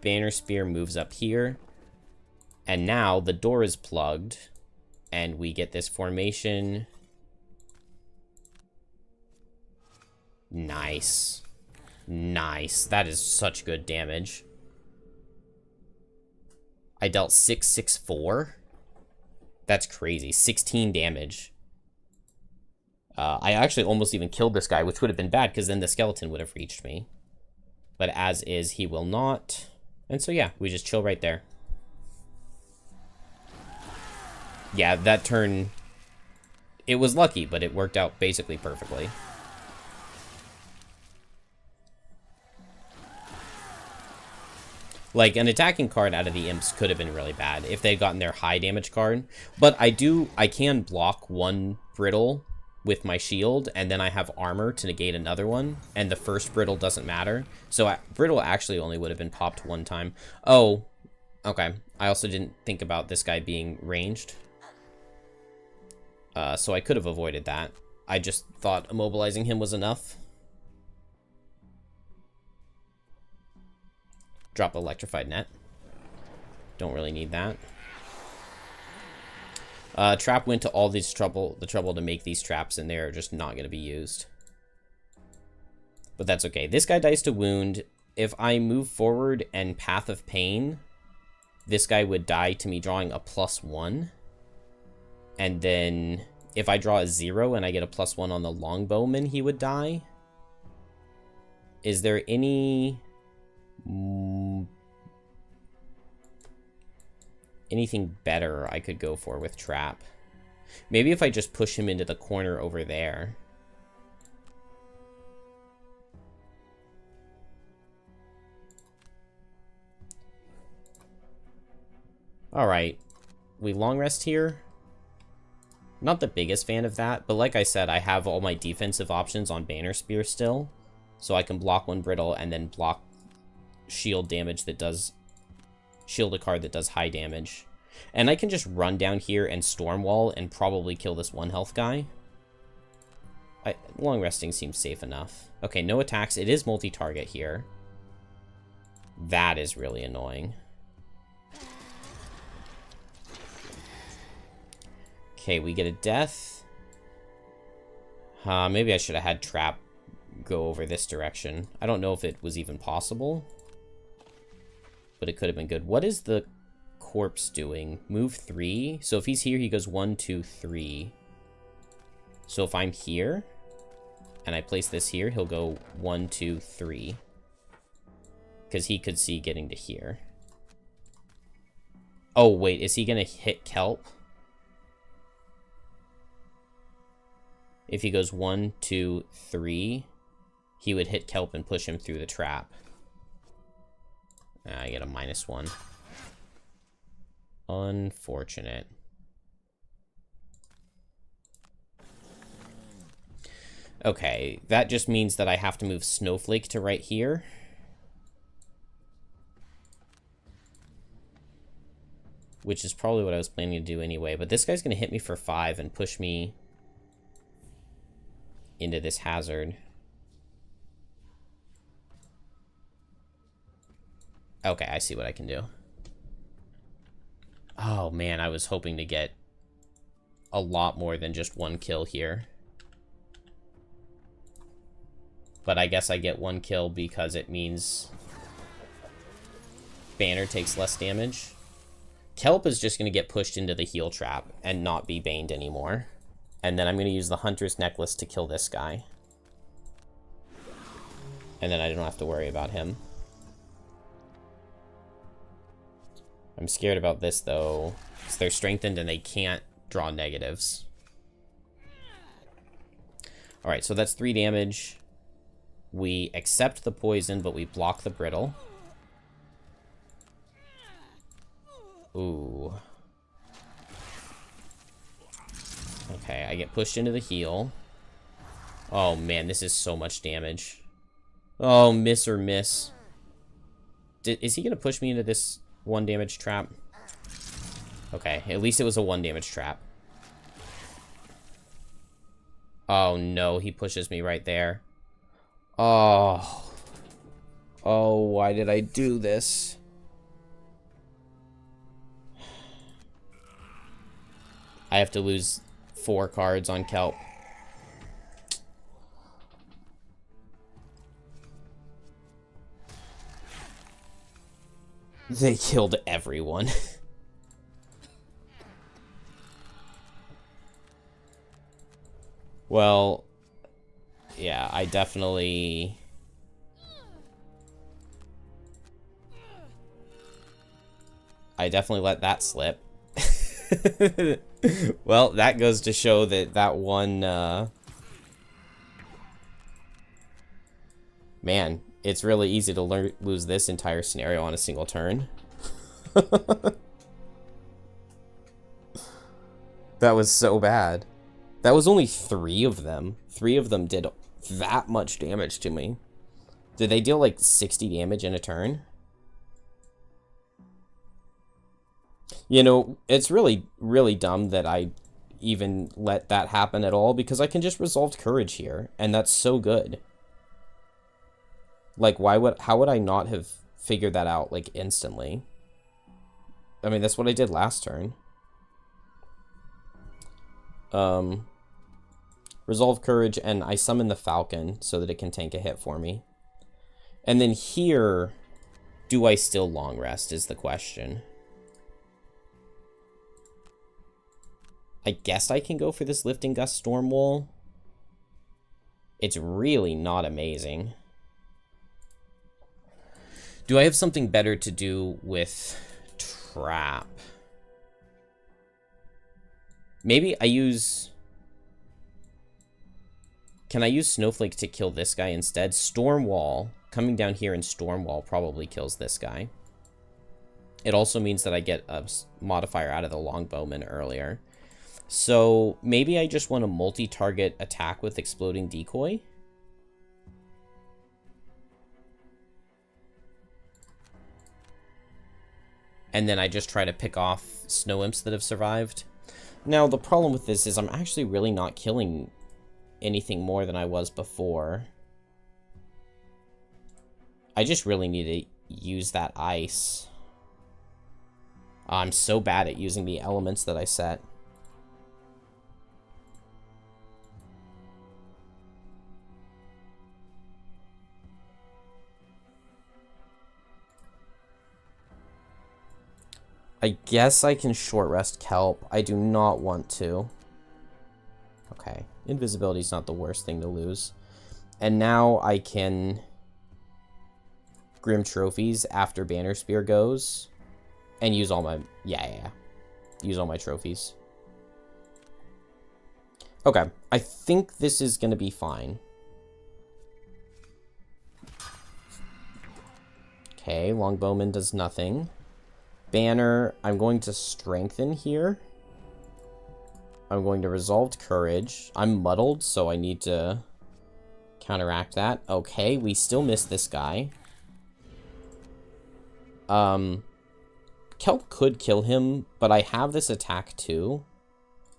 Banner Spear moves up here. And now the door is plugged. And we get this formation. Nice. Nice. That is such good damage. I dealt 664. That's crazy. 16 damage. I actually almost even killed this guy, which would have been bad, because then the Skeleton would have reached me. But as is, he will not. And so, yeah, we just chill right there. Yeah, that turn... It was lucky, but it worked out basically perfectly. Like, an attacking card out of the Imps could have been really bad if they'd gotten their high damage card. But I can block 1 Brittle with my shield, and then I have armor to negate another one, and the first Brittle doesn't matter. So Brittle actually only would have been popped 1 time. Oh, okay. I also didn't think about this guy being ranged. So I could have avoided that. I just thought immobilizing him was enough. Drop Electrified Net. Don't really need that. Trap went to all the trouble to make these traps, and they're just not going to be used. But that's okay. This guy dies to wound. If I move forward and Path of Pain, this guy would die to me drawing a +1. And then if I draw a 0 and I get a +1 on the Longbowman, he would die. Is there any... anything better I could go for with Trap? Maybe if I just push him into the corner over there. Alright. We long rest here. Not the biggest fan of that, but like I said, I have all my defensive options on Banner Spear still. So I can block 1 Brittle and then block shield damage that does... shield a card that does high damage. And I can just run down here and Stormwall and probably kill this 1 health guy. Long resting seems safe enough. Okay, no attacks. It is multi-target here. That is really annoying. Okay, we get a death. Maybe I should have had Trap go over this direction. I don't know if it was even possible. But it could have been good. What is the corpse doing? Move 3. So if he's here, he goes 1, 2, 3. So if I'm here, and I place this here, he'll go 1, 2, 3. Because he could see getting to here. Oh, wait. Is he going to hit Kelp? If he goes 1, 2, 3, he would hit Kelp and push him through the trap. I get a -1. Unfortunate. Okay, that just means that I have to move Snowflake to right here. Which is probably what I was planning to do anyway. But this guy's going to hit me for 5 and push me into this hazard. Okay, I see what I can do. Oh, man, I was hoping to get a lot more than just 1 kill here. But I guess I get 1 kill because it means Banner takes less damage. Kelp is just going to get pushed into the heal trap and not be baned anymore. And then I'm going to use the Hunter's Necklace to kill this guy. And then I don't have to worry about him. I'm scared about this, though, because they're strengthened and they can't draw negatives. Alright, so that's 3 damage. We accept the poison, but we block the brittle. Ooh. Okay, I get pushed into the heal. Oh, man, this is so much damage. Oh, miss or miss. Is he going to push me into this 1 damage trap? Okay, at least it was a 1 damage trap. Oh, no, he pushes me right there. Oh. Oh, why did I do this? I have to lose 4 cards on Kelp. They killed everyone. Well, yeah, I definitely... let that slip. Well, that goes to show that that one, man, it's really easy to lose this entire scenario on a single turn. That was so bad. That was only 3 of them. 3 of them did that much damage to me. Did they deal like 60 damage in a turn? You know, it's really, really dumb that I even let that happen at all, because I can just Resolved Courage here, and that's so good. Like, how would I not have figured that out, like, instantly? I mean, that's what I did last turn. Resolve Courage, and I summon the Falcon so that it can tank a hit for me. And then here, do I still long rest is the question. I guess I can go for this Lifting Gust Storm Wall. It's really not amazing. Do I have something better to do with Trap? Maybe I use... Can I use Snowflake to kill this guy instead? Storm Wall. Coming down here in Storm Wall probably kills this guy. It also means that I get a modifier out of the Longbowman earlier. So maybe I just want a multi-target attack with Exploding Decoy. And then I just try to pick off Snow Imps that have survived. Now, the problem with this is I'm actually really not killing anything more than I was before. I just really need to use that ice. I'm so bad at using the elements that I set. I guess I can short rest Kelp. I do not want to. Okay. Invisibility is not the worst thing to lose. And now I can Grim Trophies after Banner Spear goes. And use all my... Yeah. Use all my trophies. Okay. I think this is going to be fine. Okay. Longbowman does nothing. Banner, I'm going to strengthen here. I'm going to resolved courage. I'm muddled, so I need to counteract that. Okay, we still miss this guy. Kelp could kill him, but I have this attack too.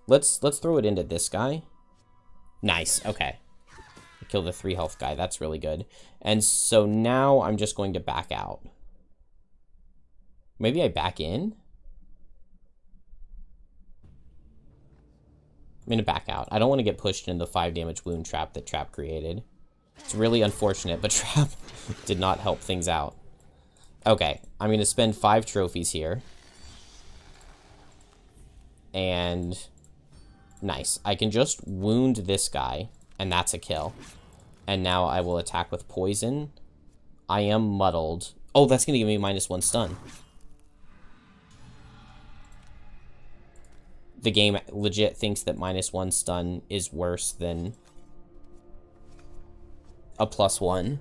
Let's throw it into this guy. Nice, okay. Kill the 3 health guy, that's really good. And so now I'm just going to back out. Maybe I back in? I'm gonna back out. I don't want to get pushed into the 5 damage wound trap that Trap created. It's really unfortunate, but Trap did not help things out. Okay, I'm gonna spend 5 trophies here. And nice. I can just wound this guy, and that's a kill. And now I will attack with poison. I am muddled. Oh, that's gonna give me -1 stun. The game legit thinks that -1 stun is worse than a +1.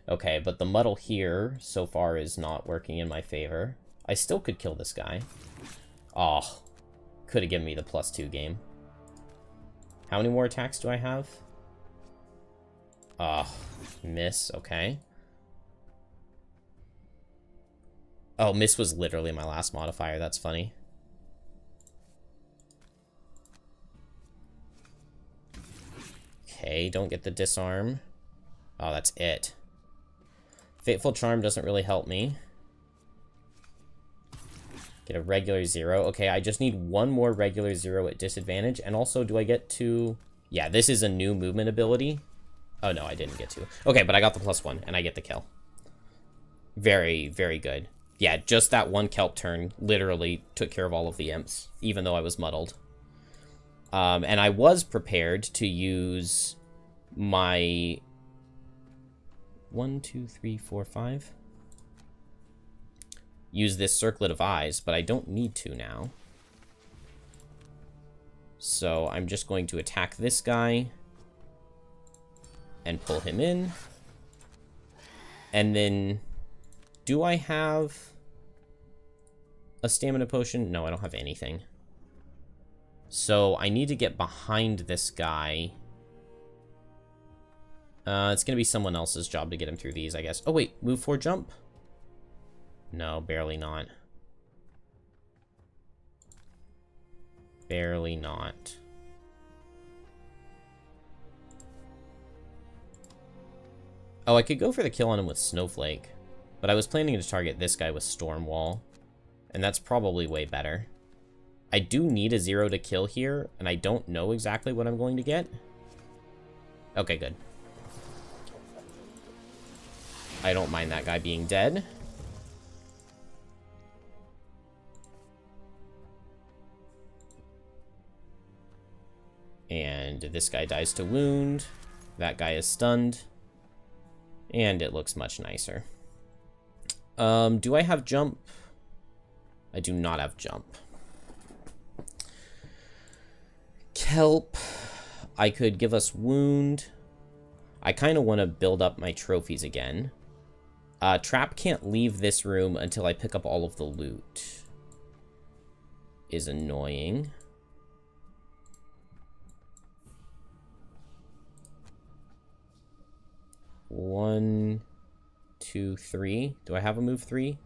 Okay, but the muddle here so far is not working in my favor. I still could kill this guy. Oh, could have given me the +2 game. How many more attacks do I have? Oh, miss, okay. Oh, miss was literally my last modifier. That's funny. Okay, don't get the disarm. Oh, that's it. Fateful Charm doesn't really help me. Get a regular 0. Okay, I just need 1 more regular 0 at disadvantage. And also, do I get to... Yeah, this is a new movement ability. Oh, no, I didn't get to. Okay, but I got the +1, and I get the kill. Very, very good. Yeah, just that 1 kelp turn literally took care of all of the imps, even though I was muddled. And I was prepared to use my 1, 2, 3, 4, 5. Use this Circlet of Eyes, but I don't need to now. So I'm just going to attack this guy and pull him in. And then, do I have a stamina potion? No, I don't have anything. So I need to get behind this guy. It's going to be someone else's job to get him through these, I guess. Oh, wait. Move 4 jump? No, barely not. Barely not. Oh, I could go for the kill on him with Snowflake. But I was planning to target this guy with Storm Wall. And that's probably way better. I do need a 0 to kill here, and I don't know exactly what I'm going to get. Okay, good. I don't mind that guy being dead. And this guy dies to wound. That guy is stunned. And it looks much nicer. Do I have jump? I do not have jump. Kelp. I could give us wound. I kind of want to build up my trophies again. Trap can't leave this room until I pick up all of the loot. Is annoying. One, 2, 3. Do I have a move 3?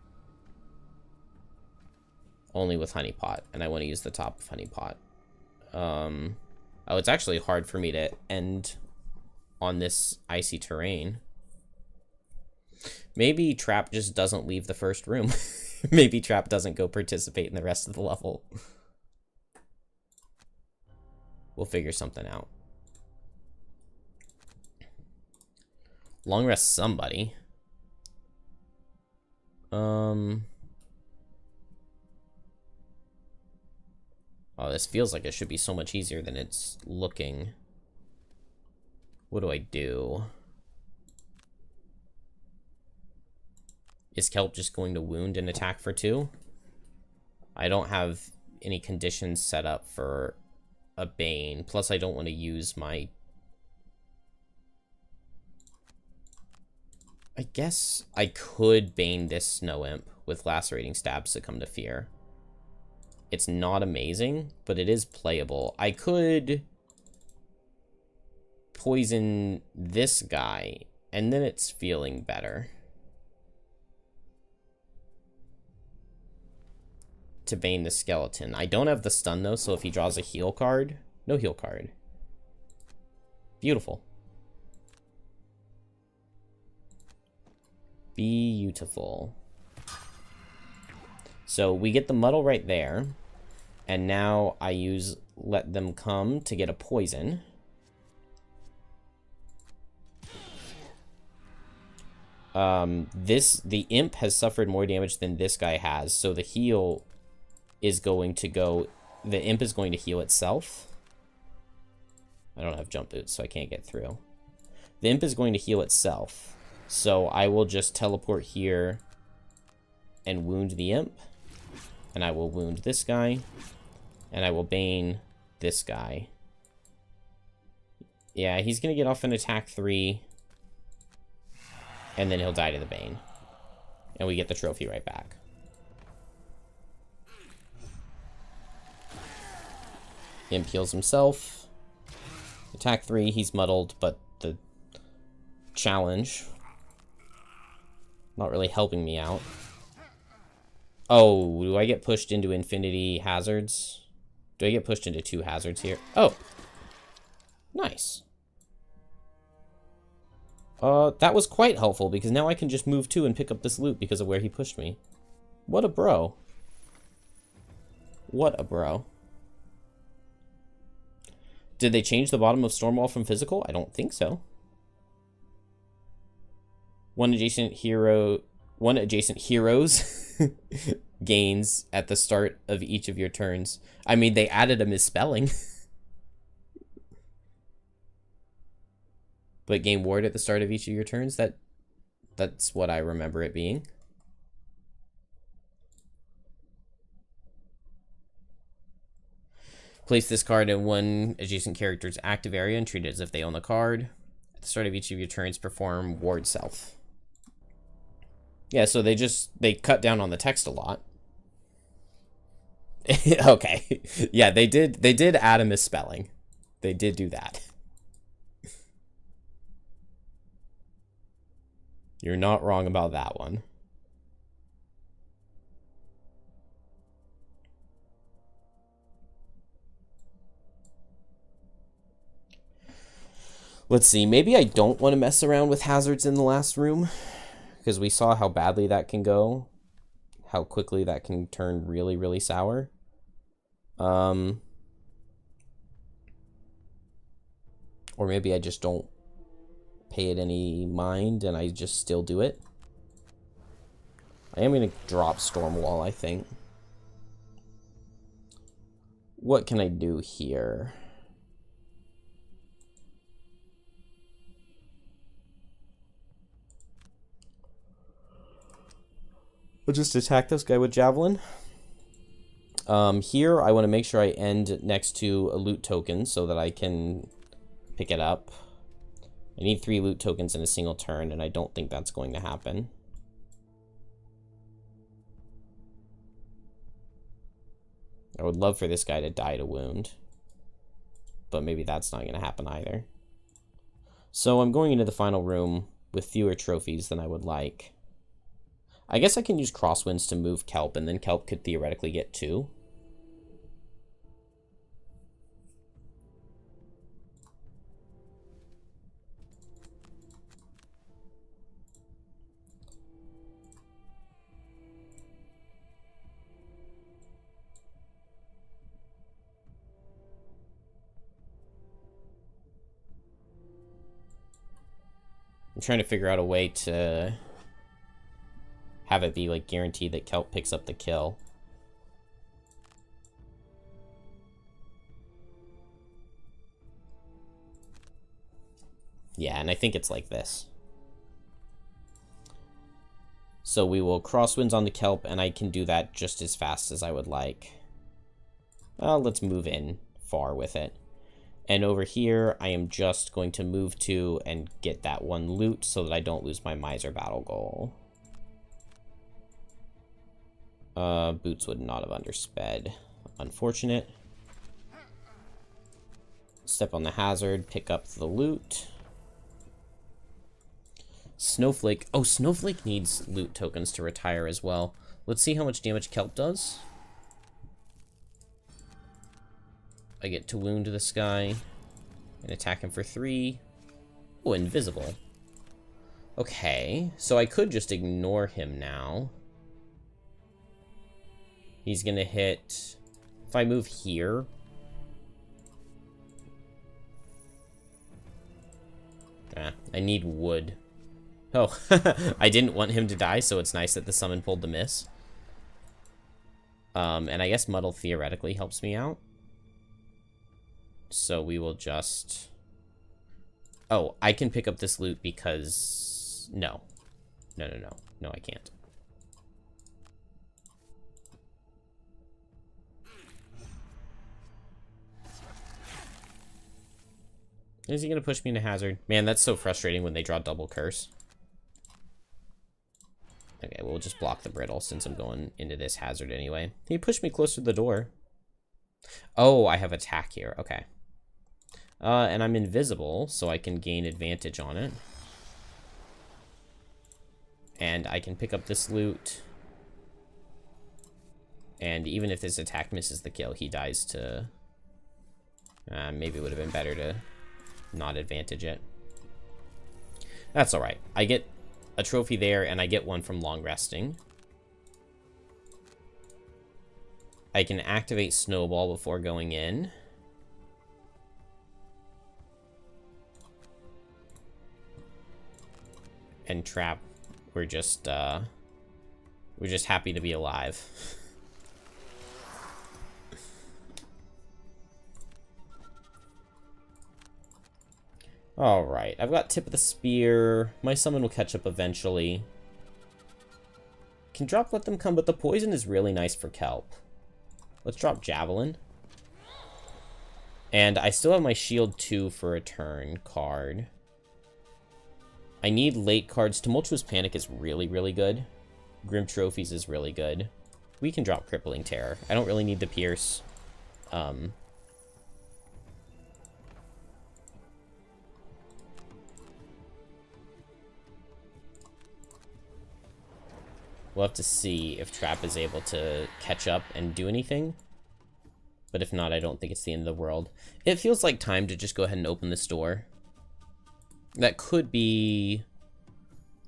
Only with Honeypot, and I want to use the top of Honeypot. Oh, it's actually hard for me to end on this icy terrain. Maybe Trap just doesn't leave the first room. Maybe Trap doesn't go participate in the rest of the level. We'll figure something out. Long rest somebody. Oh, this feels like it should be so much easier than it's looking. What do I do? Is Kelp just going to wound and attack for 2? I don't have any conditions set up for a Bane. Plus, I don't want to use my... I guess I could Bane this Snow Imp with Lacerating Stab, Succumb to Fear. It's not amazing, but it is playable. I could poison this guy, and then it's feeling better. To Bane the Skeleton. I don't have the stun, though, so if he draws a heal card... No heal card. Beautiful. Beautiful. So we get the muddle right there. And now I use Let Them Come to get a poison. The imp has suffered more damage than this guy has, so the heal is going to go... The imp is going to heal itself. I don't have jump boots, so I can't get through. The imp is going to heal itself. So I will just teleport here and wound the imp. And I will wound this guy. And I will Bane this guy. Yeah, he's going to get off an attack 3. And then he'll die to the Bane. And we get the trophy right back. Imp heals himself. Attack 3, he's muddled, but the challenge... not really helping me out. Oh, do I get pushed into infinity hazards? Do I get pushed into 2 hazards here? Oh! Nice. That was quite helpful, because now I can just move 2 and pick up this loot because of where he pushed me. What a bro. What a bro. Did they change the bottom of Stormwall from physical? I don't think so. One adjacent heroes gains at the start of each of your turns. I mean, they added a misspelling. But gain ward at the start of each of your turns? That's what I remember it being. Place this card in one adjacent character's active area and treat it as if they own the card. At the start of each of your turns, perform ward self. Yeah, so they cut down on the text a lot. Okay. Yeah, they did add a misspelling. They did do that. You're not wrong about that one. Let's see, maybe I don't want to mess around with hazards in the last room, because we saw how badly that can go, how quickly that can turn really, really sour. Or maybe I just don't pay it any mind and I just still do it. I am going to drop Stormwall, I think. What can I do here? We'll just attack this guy with Javelin. Here, I want to make sure I end next to a loot token so that I can pick it up. I need 3 loot tokens in a single turn, and I don't think that's going to happen. I would love for this guy to die to wound, but maybe that's not going to happen either. So I'm going into the final room with fewer trophies than I would like. I guess I can use Crosswinds to move Kelp, and then Kelp could theoretically get 2. I'm trying to figure out a way to have it be like guaranteed that Kelp picks up the kill. Yeah, and I think it's like this. So we will Crosswinds on the Kelp, and I can do that just as fast as I would like. Let's move in far with it. And over here, I am just going to move to and get that one loot so that I don't lose my Miser battle goal. Boots would not have undersped. Unfortunate. Step on the hazard, pick up the loot. Snowflake. Oh, Snowflake needs loot tokens to retire as well. Let's see how much damage Kelp does. I get to wound this guy and attack him for 3. Oh, invisible. Okay, so I could just ignore him now. He's gonna hit... If I move here... I need wood. Oh, I didn't want him to die, so it's nice that the summon pulled the miss. And I guess Muddle theoretically helps me out. So we will just... Oh, I can pick up this loot because... No. No, I can't. Is he going to push me into hazard? Man, that's so frustrating when they draw double curse. Okay, we'll just block the brittle since I'm going into this hazard anyway. He pushed me closer to the door. Oh, I have attack here. Okay. And I'm invisible, so I can gain advantage on it. And I can pick up this loot. And even if this attack misses the kill, he dies to... maybe it would have been better to not advantage it. That's alright. I get a trophy there, and I get one from long resting. I can activate Snowball before going in. And Trap, we're just happy to be alive. Alright, I've got Tip of the Spear. My summon will catch up eventually. Can drop Let Them Come, but the poison is really nice for Kelp. Let's drop Javelin. And I still have my Shield 2 for a turn card. I need late cards. Tumultuous Panic is really, really good. Grim Trophies is really good. We can drop Crippling Terror. I don't really need the Pierce. We'll have to see if Trap is able to catch up and do anything. But if not, I don't think it's the end of the world. It feels like time to just go ahead and open this door. That could be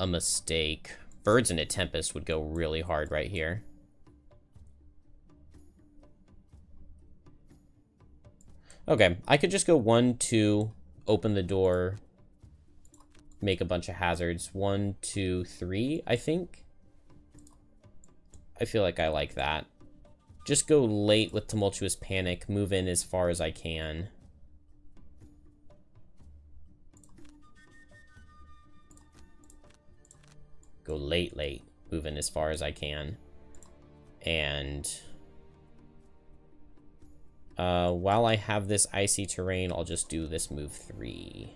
a mistake. Birds in a Tempest would go really hard right here. Okay, I could just go 1, 2, open the door, make a bunch of hazards. 1, 2, 3, I think. I feel like I like that. Just go late with Tumultuous Panic, move in as far as I can. Go late, move in as far as I can. And while I have this icy terrain, I'll just do this move 3.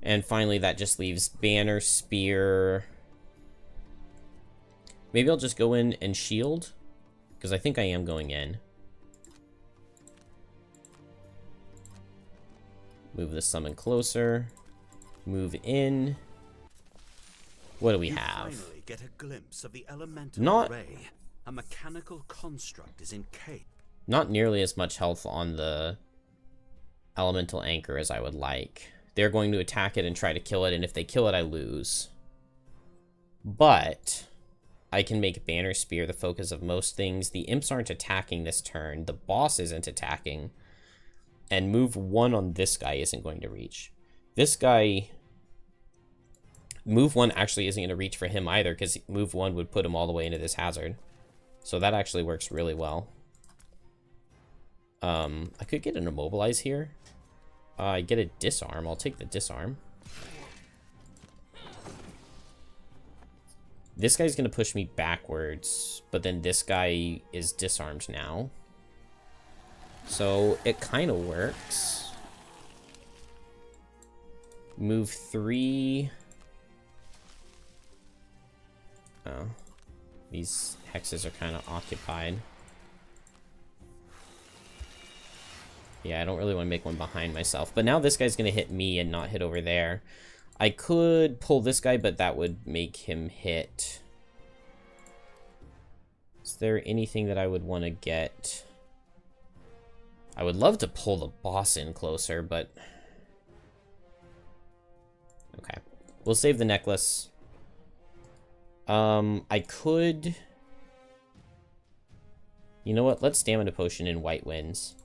And finally, that just leaves Banner, Spear. Maybe I'll just go in and shield, because I think I am going in. Move the summon closer. Move in. What do we have? Finally get a glimpse of the elemental array. A mechanical construct is encased. Not nearly as much health on the elemental anchor as I would like. They're going to attack it and try to kill it, and if they kill it, I lose. But I can make Banner Spear the focus of most things. The imps aren't attacking this turn. The boss isn't attacking. And move 1 on this guy isn't going to reach. This guy, move 1 actually isn't going to reach for him either, because move 1 would put him all the way into this hazard. So that actually works really well. I could get an Immobilize here. I get a Disarm. I'll take the Disarm. This guy's going to push me backwards, but then this guy is disarmed now. So it kind of works. Move 3. Oh. These hexes are kind of occupied. Yeah, I don't really want to make one behind myself. But now this guy's going to hit me and not hit over there. I could pull this guy, but that would make him hit. Is there anything that I would want to get? I would love to pull the boss in closer, but... Okay. We'll save the necklace. I could... You know what? Let's Stamina Potion in White Winds.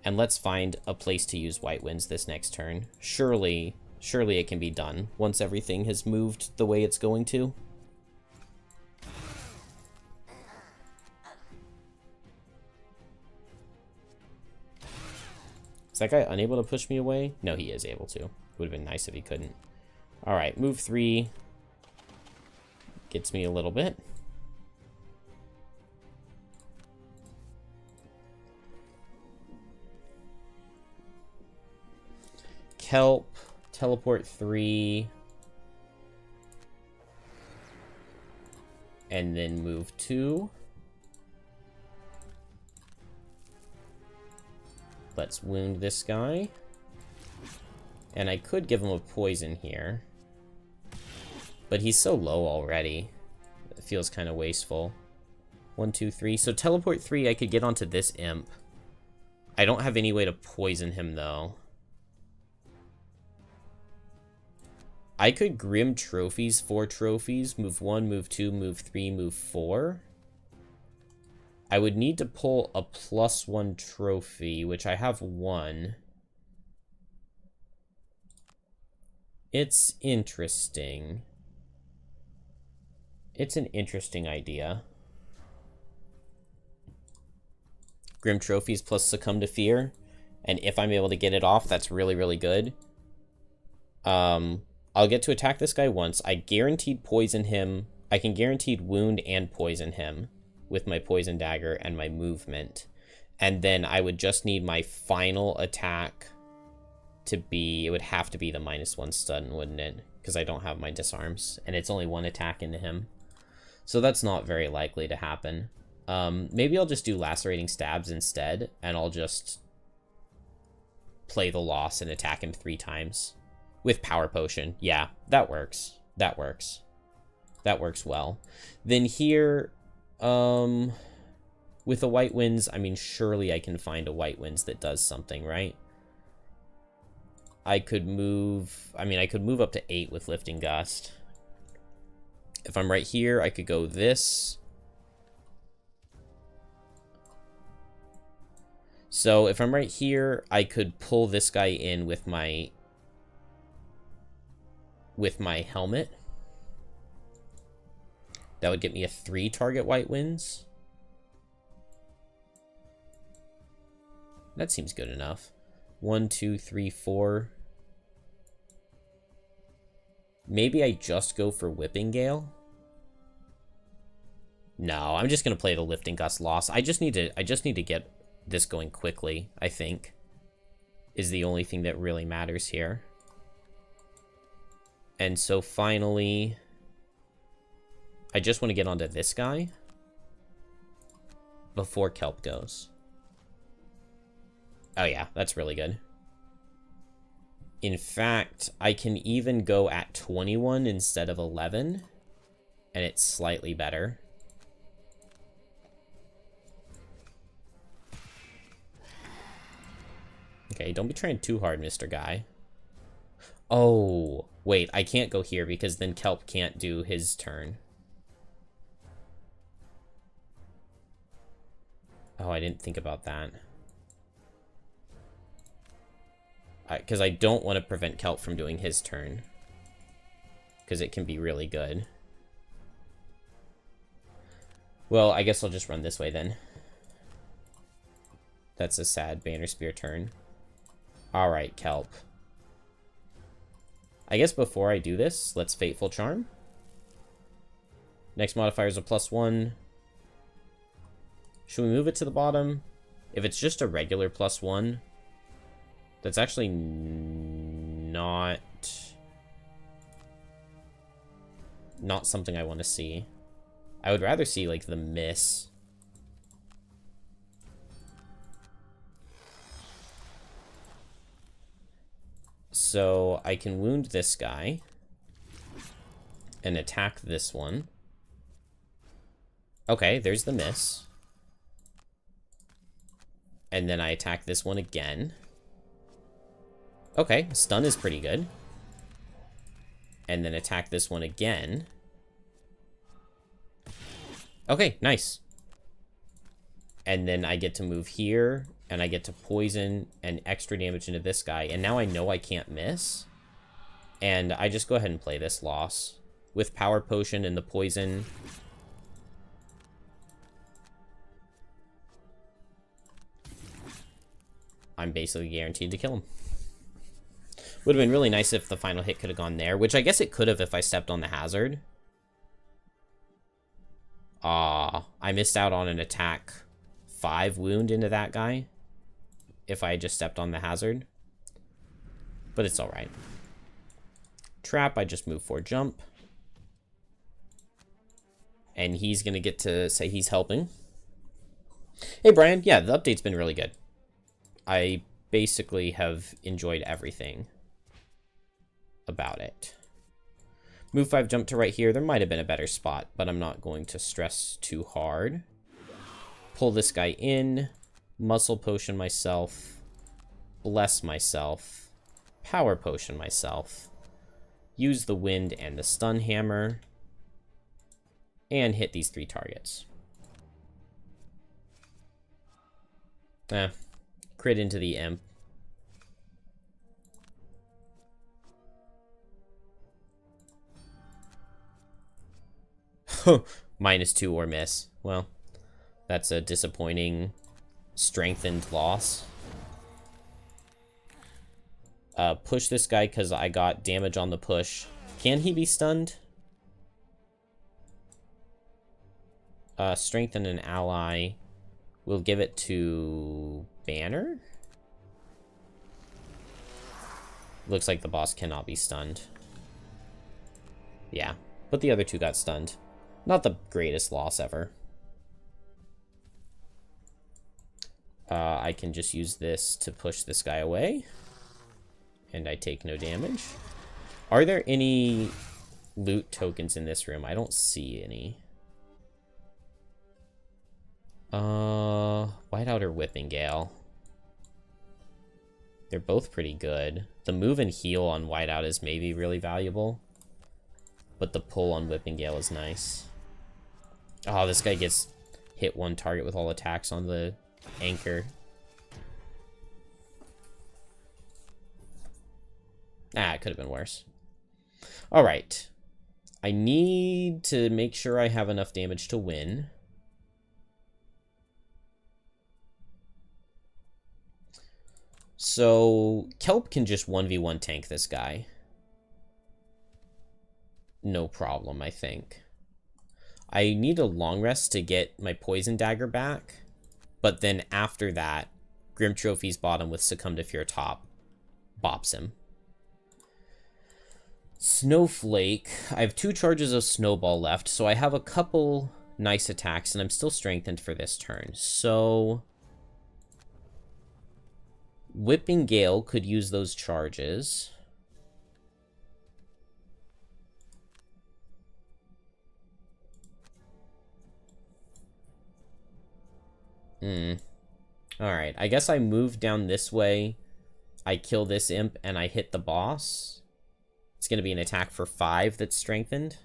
And let's find a place to use White Winds this next turn. Surely it can be done once everything has moved the way it's going to. Is that guy unable to push me away? No, he is able to. Would have been nice if he couldn't. Alright, move 3. Gets me a little bit. Kelp, teleport 3. And then move 2. Let's wound this guy. And I could give him a poison here. But he's so low already. It feels kind of wasteful. 1, 2, 3. So teleport 3, I could get onto this imp. I don't have any way to poison him, though. I could Grim Trophies 4 trophies. Move 1, move 2, move 3, move 4. I would need to pull a +1 trophy, which I have 1. It's interesting. It's an interesting idea. Grim Trophies plus Succumb to Fear. And if I'm able to get it off, that's really, really good. I'll get to attack this guy once. I guaranteed poison him. I can guaranteed wound and poison him with my poison dagger and my movement. And then I would just need my final attack to be... It would have to be the -1 stun, wouldn't it? Because I don't have my disarms. And it's only 1 attack into him. So that's not very likely to happen. Maybe I'll just do Lacerating Stabs instead. And I'll just play the loss and attack him 3 times. With Power Potion. Yeah, that works. That works. That works well. Then here... with the White Winds, I mean, surely I can find a White Winds that does something, right? I could move... I mean, I could move up to 8 with Lifting Gust. If I'm right here, I could go this. So if I'm right here, I could pull this guy in with my helmet. That would get me a 3 target White Winds. That seems good enough. 1, 2, 3, 4. Maybe I just go for Whipping Gale. No, I'm just gonna play the Lifting Gust loss. I just need to get this going quickly, I think. Is the only thing that really matters here. And so finally, I just want to get onto this guy before Kelp goes. Oh yeah, that's really good. In fact, I can even go at 21 instead of 11, and it's slightly better. Okay, don't be trying too hard, Mr. Guy. Oh, wait, I can't go here because then Kelp can't do his turn. Oh, I didn't think about that. Because I don't want to prevent Kelp from doing his turn. Because it can be really good. Well, I guess I'll just run this way then. That's a sad Banner Spear turn. Alright, Kelp. I guess before I do this, let's Fateful Charm. Next modifier is a +1. Should we move it to the bottom? If it's just a regular +1, that's actually not something I want to see. I would rather see, like, the miss. So I can wound this guy and attack this one. Okay, there's the miss. And then I attack this one again. Okay, stun is pretty good. And then attack this one again. Okay, nice. And then I get to move here, and I get to poison and extra damage into this guy. And now I know I can't miss. And I just go ahead and play this loss. With Power Potion and the poison. I'm basically guaranteed to kill him. Would have been really nice if the final hit could have gone there, which I guess it could have if I stepped on the hazard. I missed out on an attack 5 wound into that guy if I had just stepped on the hazard. But it's alright. Trap, I just move 4 jump. And he's going to get to say he's helping. Hey, Brian. Yeah, the update's been really good. I basically have enjoyed everything about it. Move 5, jump to right here. There might have been a better spot, but I'm not going to stress too hard. Pull this guy in. Muscle potion myself. Bless myself. Power potion myself. Use the wind and the stun hammer. And hit these 3 targets. Crit into the imp. -2 or miss. Well, that's a disappointing strengthened loss. Push this guy because I got damage on the push. Can he be stunned? Strengthen an ally. We'll give it to Banner. Looks like the boss cannot be stunned. Yeah, but the other 2 got stunned. Not the greatest loss ever. I can just use this to push this guy away. And I take no damage. Are there any loot tokens in this room? I don't see any. Whiteout or Whipping Gale? They're both pretty good. The move and heal on Whiteout is maybe really valuable. But the pull on Whipping Gale is nice. Oh, this guy gets hit 1 target with all attacks on the anchor. It could have been worse. Alright. I need to make sure I have enough damage to win. So, Kelp can just 1v1 tank this guy. No problem, I think. I need a long rest to get my poison dagger back. But then after that, Grim Trophy's bottom with Succumb to Fear top bops him. Snowflake. I have 2 charges of Snowball left, so I have a couple nice attacks, and I'm still strengthened for this turn. So Whipping Gale could use those charges. Alright, I guess I move down this way. I kill this imp, and I hit the boss. It's going to be an attack for 5 that's strengthened.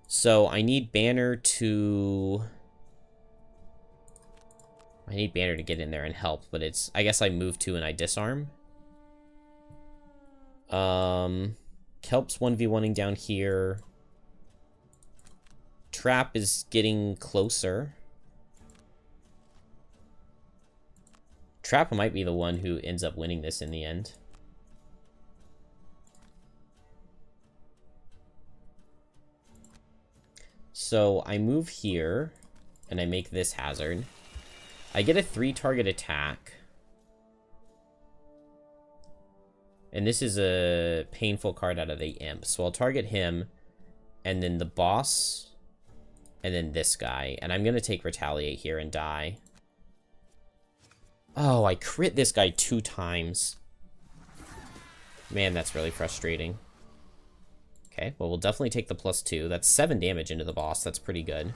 So I need Banner to... get in there and help, but it's... I guess I move 2 and I disarm. Kelp's 1v1ing down here. Trap is getting closer. Trap might be the one who ends up winning this in the end. So I move here, and I make this hazard. I get a 3-target attack. And this is a painful card out of the imp. So I'll target him, and then the boss, and then this guy. And I'm going to take Retaliate here and die. Oh, I crit this guy 2 times. Man, that's really frustrating. Okay, well, we'll definitely take the +2. That's 7 damage into the boss. That's pretty good.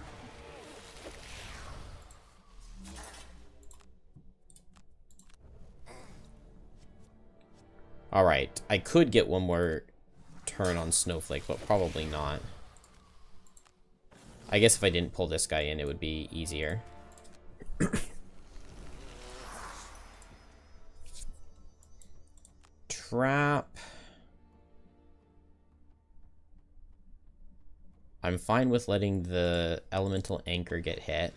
Alright, I could get one more turn on Snowflake, but probably not. I guess if I didn't pull this guy in, it would be easier. Trap. I'm fine with letting the elemental anchor get hit.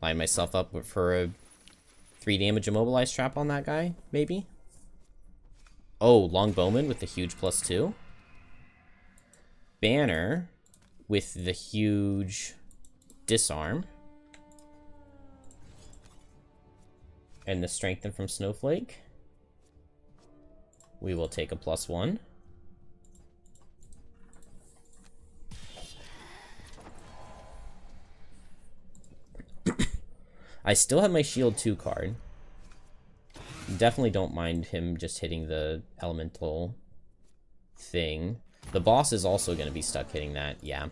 Line myself up for a 3 damage immobilized trap on that guy, maybe? Oh, Longbowman with the huge +2. Banner with the huge disarm. And the strengthen from Snowflake. We will take a +1. I still have my shield 2 card. Definitely don't mind him just hitting the elemental thing. The boss is also going to be stuck hitting that. Yeah.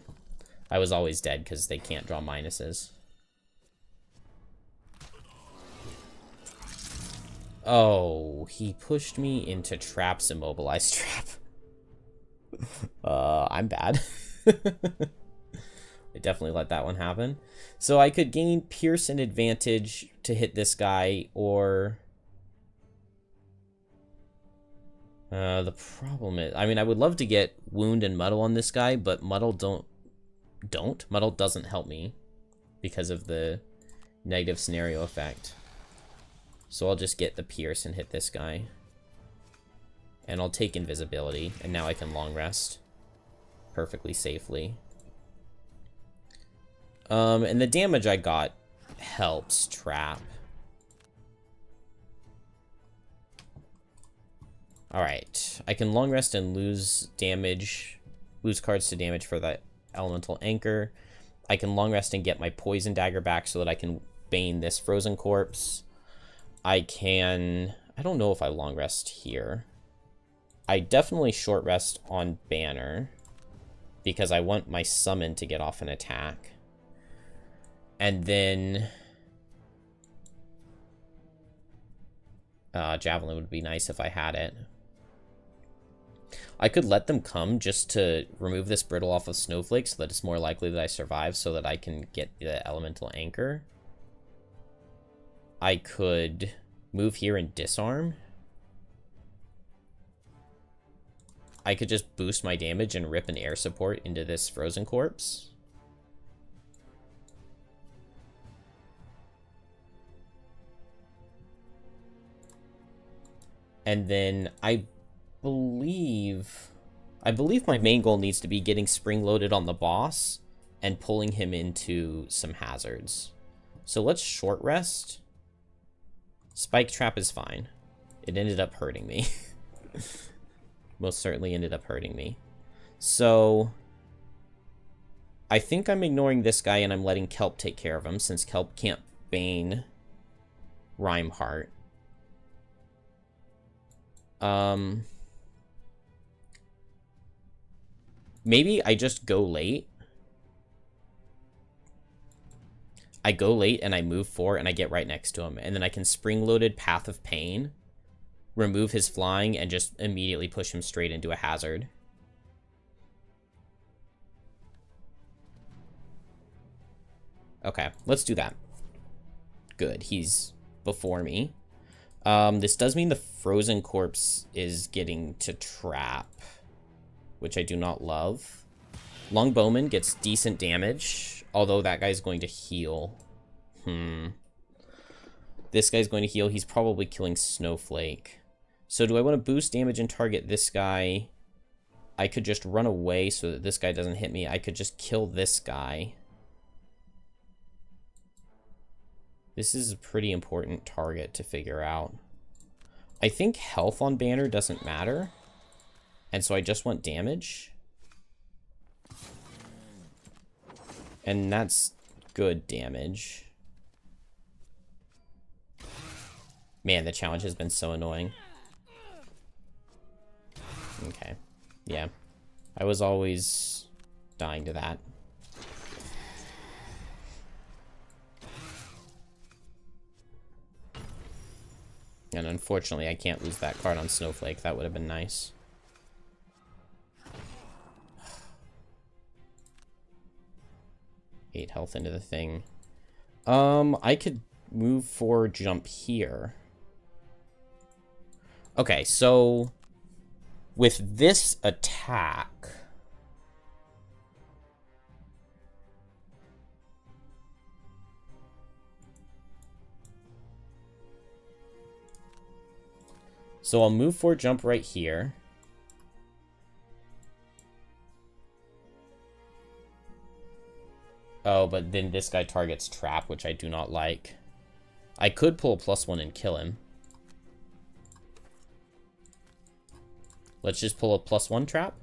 I was always dead because they can't draw minuses. Oh, he pushed me into Trap's immobilized trap. I'm bad. I definitely let that one happen. So I could gain Pierce and advantage to hit this guy, or... the problem is... I mean, I would love to get Wound and Muddle on this guy, but Muddle Muddle doesn't help me because of the negative scenario effect. So I'll just get the Pierce and hit this guy. And I'll take Invisibility, and now I can long rest perfectly safely. And the damage I got helps Trap. Alright, I can long rest and lose cards to damage for that elemental anchor. I can long rest and get my poison dagger back so that I can bane this frozen corpse. I don't know if I long rest here. I definitely short rest on Banner because I want my summon to get off an attack. And then Javelin would be nice if I had it. I could let them come just to remove this brittle off of Snowflake so that it's more likely that I survive so that I can get the elemental anchor. I could move here and disarm. I could just boost my damage and rip an air support into this frozen corpse. And then I believe my main goal needs to be getting spring loaded on the boss and pulling him into some hazards. So let's short rest. Spike Trap is fine. It ended up hurting me. Most certainly ended up hurting me. So I think I'm ignoring this guy and I'm letting Kelp take care of him since Kelp can't bane Rhymeheart. Maybe I just go late. I go late and I move 4 and I get right next to him. And then I can spring-loaded Path of Pain, remove his flying, and just immediately push him straight into a hazard. Okay, let's do that. Good, he's before me. This does mean the frozen corpse is getting to Trap, which I do not love. Longbowman gets decent damage, although that guy's going to heal. This guy's going to heal. He's probably killing Snowflake. So do I want to boost damage and target this guy? I could just run away so that this guy doesn't hit me. I could just kill this guy. This is a pretty important target to figure out. I think health on Banner doesn't matter. And so I just want damage. And that's good damage. Man, the challenge has been so annoying. Okay. Yeah. I was always dying to that. And unfortunately, I can't lose that card on Snowflake. That would have been nice. Eight health into the thing. I could move forward, jump here. Okay, so with this attack, so I'll move forward, jump right here. Oh, but then this guy targets trap, which I do not like. I could pull a +1 and kill him. Let's just pull a +1 trap.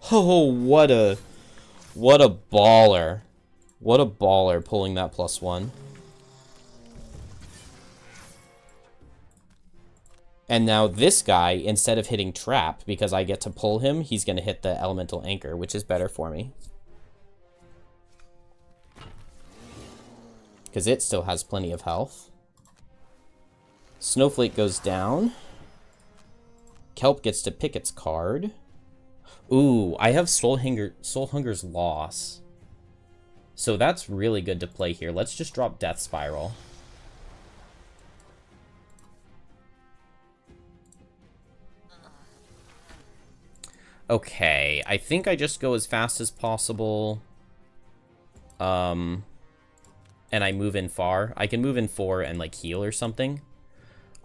Oh, what a baller. What a baller pulling that +1. And now this guy, instead of hitting trap, because I get to pull him, he's going to hit the elemental anchor, which is better for me. Because it still has plenty of health. Snowflake goes down. Kelp gets to pick its card. Ooh, I have Soul Hunger's Loss. So that's really good to play here. Let's just drop Death Spiral. Okay, I think I just go as fast as possible. And I move in far. I can move in 4 and, like, heal or something.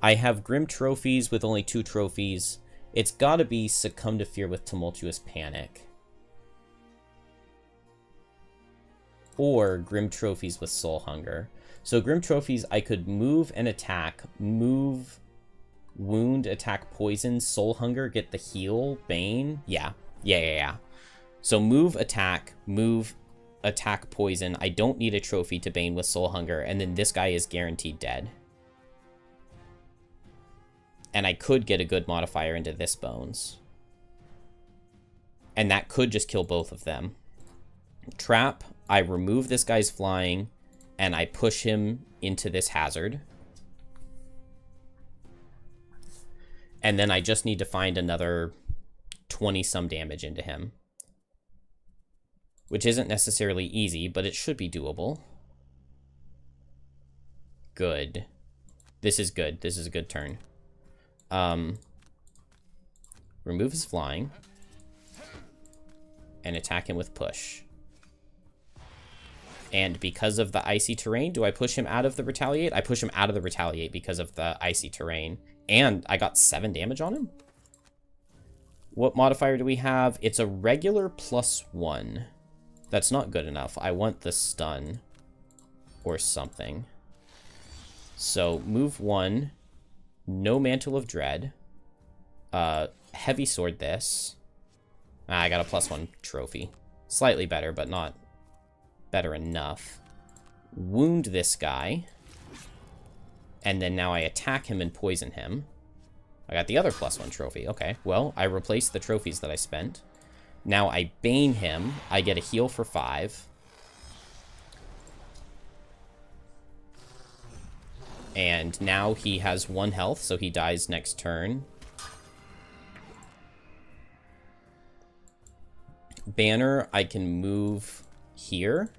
I have Grim Trophies with only 2 trophies. It's gotta be Succumb to Fear with Tumultuous Panic. Or Grim Trophies with Soul Hunger. So Grim Trophies, I could move and attack, move, wound, attack, poison, Soul Hunger, get the heal, Bane. Yeah. So move, attack, poison. I don't need a trophy to Bane with Soul Hunger, and then this guy is guaranteed dead. And I could get a good modifier into this Bones. And that could just kill both of them. Trap, I remove this guy's flying, and I push him into this hazard. And then I just need to find another 20-some damage into him. Which isn't necessarily easy, but it should be doable. Good. This is good. This is a good turn. Remove his flying. And attack him with push. And because of the icy terrain, do I push him out of the retaliate? I push him out of the retaliate because of the icy terrain. And I got 7 damage on him? What modifier do we have? It's a regular +1. That's not good enough. I want the stun or something. So move 1. No Mantle of Dread. Heavy Sword this. I got a +1 trophy. Slightly better, but not better enough. Wound this guy. And then now I attack him and poison him. I got the other +1 trophy. Okay, well, I replaced the trophies that I spent. Now I Bane him. I get a heal for 5. And now he has 1 health, so he dies next turn. Banner, I can move here.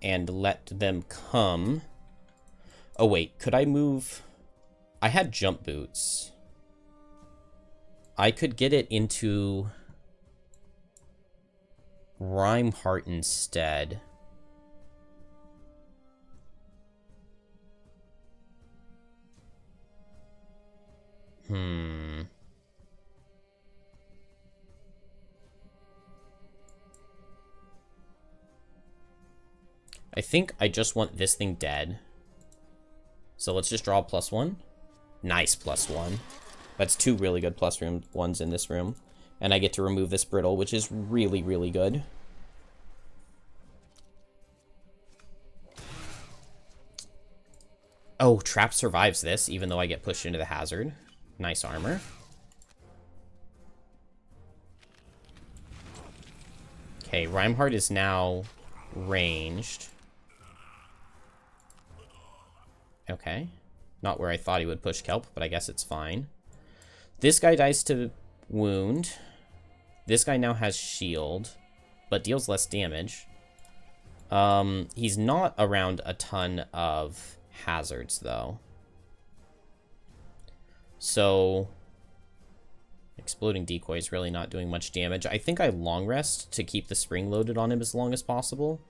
And let them come. Oh, wait, could I move? I had jump boots. I could get it into Rhymeheart instead. I think I just want this thing dead. So let's just draw a +1. Nice +1. That's 2 really good +1s in this room. And I get to remove this brittle, which is really, really good. Oh, Trap survives this, even though I get pushed into the hazard. Nice armor. Okay, Reinhardt is now ranged. Okay. Not where I thought he would push Kelp, but I guess it's fine. This guy dies to wound. This guy now has shield, but deals less damage. He's not around a ton of hazards, though. So, exploding decoy is really not doing much damage. I think I long rest to keep the spring loaded on him as long as possible.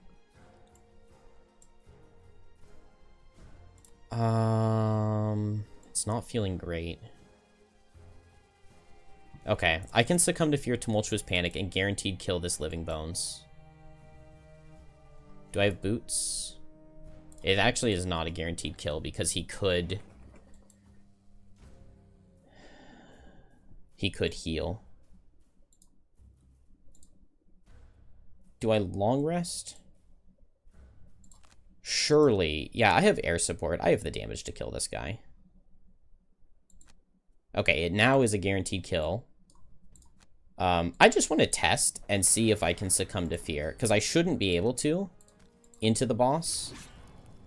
It's not feeling great. Okay, I can succumb to fear, tumultuous panic, and guaranteed kill this living bones. Do I have boots? It actually is not a guaranteed kill because he could heal. Do I long rest? Surely. Yeah, I have air support. I have the damage to kill this guy. Okay, it now is a guaranteed kill. I just want to test and see if I can succumb to fear, because I shouldn't be able to into the boss,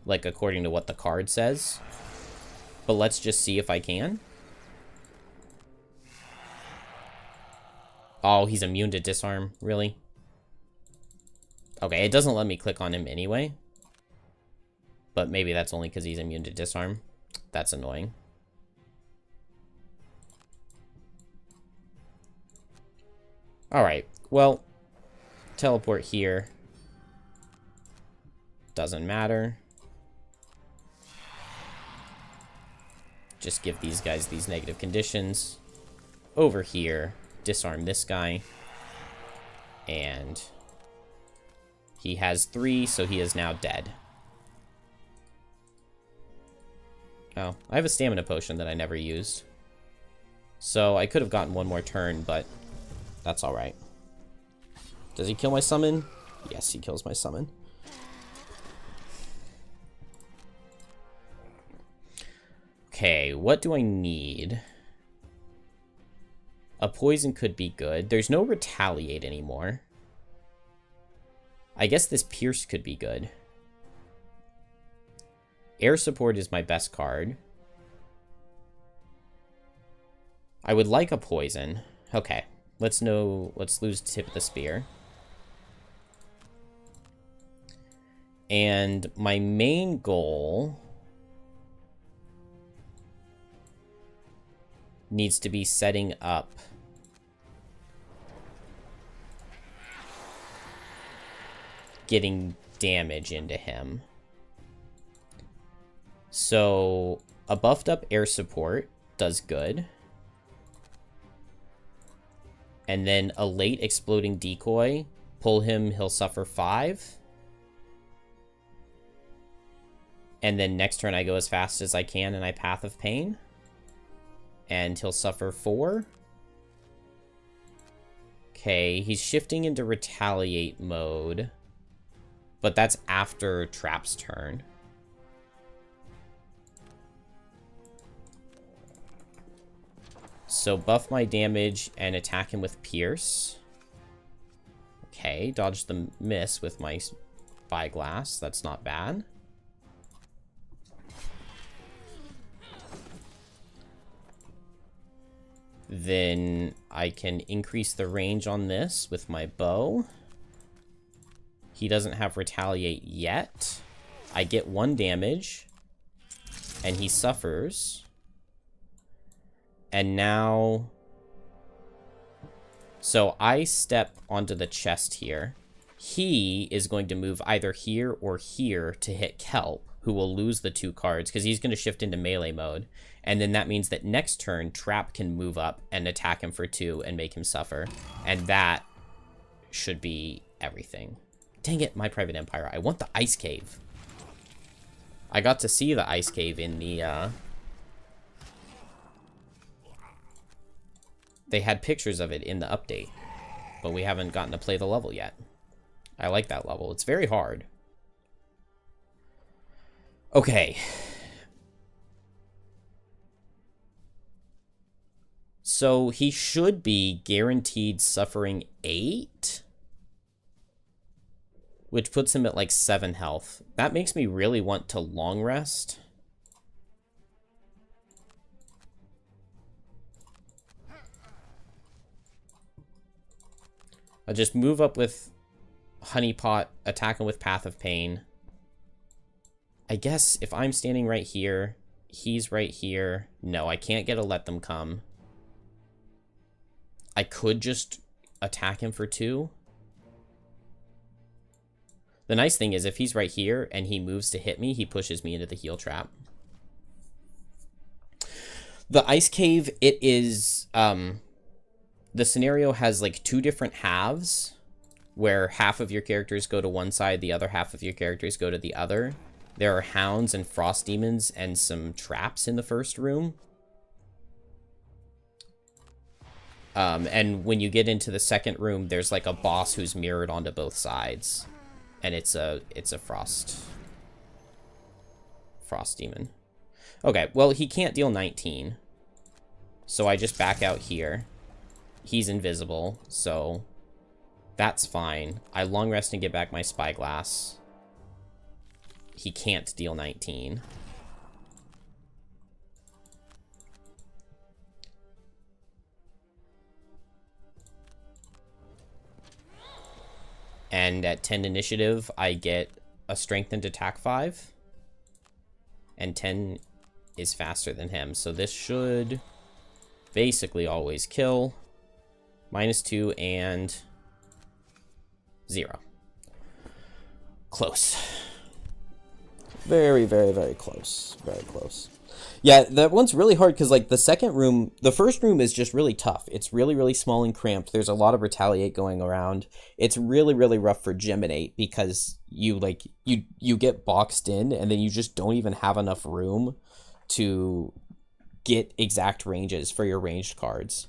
like according to what the card says. But let's just see if I can. Oh, he's immune to disarm, really? Okay, it doesn't let me click on him anyway. But maybe that's only because he's immune to disarm. That's annoying. Alright, well, teleport here. Doesn't matter. Just give these guys these negative conditions. Over here, disarm this guy. And he has 3, so he is now dead. Oh, I have a stamina potion that I never used. So I could have gotten one more turn, but that's alright. Does he kill my summon? Yes, he kills my summon. Okay, what do I need? A poison could be good. There's no retaliate anymore. I guess this pierce could be good. Air support is my best card. I would like a poison. Okay, let's lose tip of the spear. And my main goal needs to be setting up getting damage into him. So a buffed up air support does good. And then a late exploding decoy. Pull him, he'll suffer 5. And then next turn I go as fast as I can and I Path of Pain. And he'll suffer 4. Okay, he's shifting into retaliate mode. But that's after Trap's turn. So buff my damage and attack him with Pierce. Okay, dodge the miss with my Spyglass. That's not bad. Then I can increase the range on this with my bow. He doesn't have retaliate yet. I get 1 damage. And he suffers. And now... So I step onto the chest here. he is going to move either here or here to hit Kelp, who will lose the 2 cards because he's going to shift into melee mode. And then that means that next turn, Trap can move up and attack him for 2 and make him suffer. And that should be everything. Dang it, my Private Empire. I want the Ice Cave. I got to see the Ice Cave in the, They had pictures of it in the update, but we haven't gotten to play the level yet. I like that level. It's very hard. Okay. So he should be guaranteed suffering 8, which puts him at like 7 health. That makes me really want to long rest. I'll just move up with Honeypot, attack him with Path of Pain. I guess if I'm standing right here, he's right here. No, I can't get a Let Them Come. I could just attack him for 2. The nice thing is if he's right here and he moves to hit me, he pushes me into the heal trap. The Ice Cave, it is... the scenario has like 2 different halves where half of your characters go to one side, the other half of your characters go to the other. There are hounds and frost demons and some traps in the first room. And when you get into the second room, there's like a boss who's mirrored onto both sides. And it's a frost demon. Okay, well, he can't deal 19. So I just back out here. He's invisible, so that's fine. I long rest and get back my Spyglass. He can't deal 19. And at 10 initiative, I get a strengthened attack 5. And 10 is faster than him, so this should basically always kill. -2 and 0. Close. Very, very, very close. Very close. Yeah, that one's really hard because, like, the first room is just really tough. It's really, really small and cramped. There's a lot of retaliate going around. It's really, really rough for Geminate because you get boxed in and then you just don't even have enough room to get exact ranges for your ranged cards.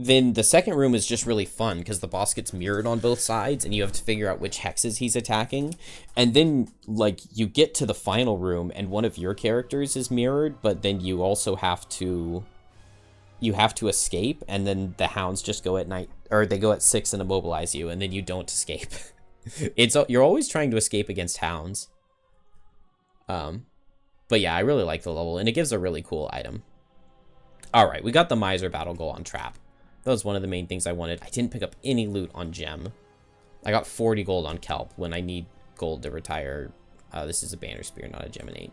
Then the second room is just really fun because the boss gets mirrored on both sides and you have to figure out which hexes he's attacking. And then, like, you get to the final room and one of your characters is mirrored, but then you also have to escape, and then the hounds just go at night, or they go at 6 and immobilize you, and then you don't escape. You're always trying to escape against hounds. But yeah, I really like the level, and it gives a really cool item. Alright, we got the Miser Battle Goal on Trap. That was one of the main things I wanted. I didn't pick up any loot on Gem. I got 40 gold on Kelp when I need gold to retire. This is a Banner Spear, not a Geminate.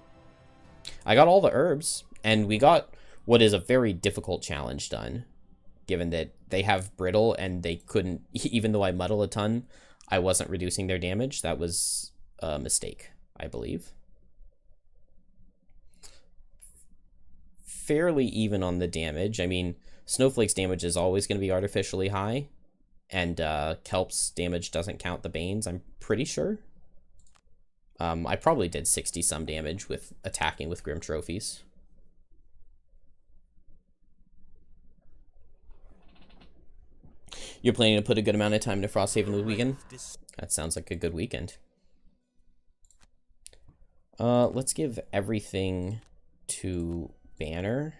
I got all the herbs, and we got what is a very difficult challenge done, given that they have Brittle, and they couldn't, even though I muddle a ton, I wasn't reducing their damage. That was a mistake, I believe. Fairly even on the damage. I mean, Snowflake's damage is always going to be artificially high, and Kelp's damage doesn't count the Banes, I'm pretty sure. I probably did 60-some damage with attacking with Grim Trophies. You're planning to put a good amount of time into Frosthaven this weekend? That sounds like a good weekend. Let's give everything to Banner.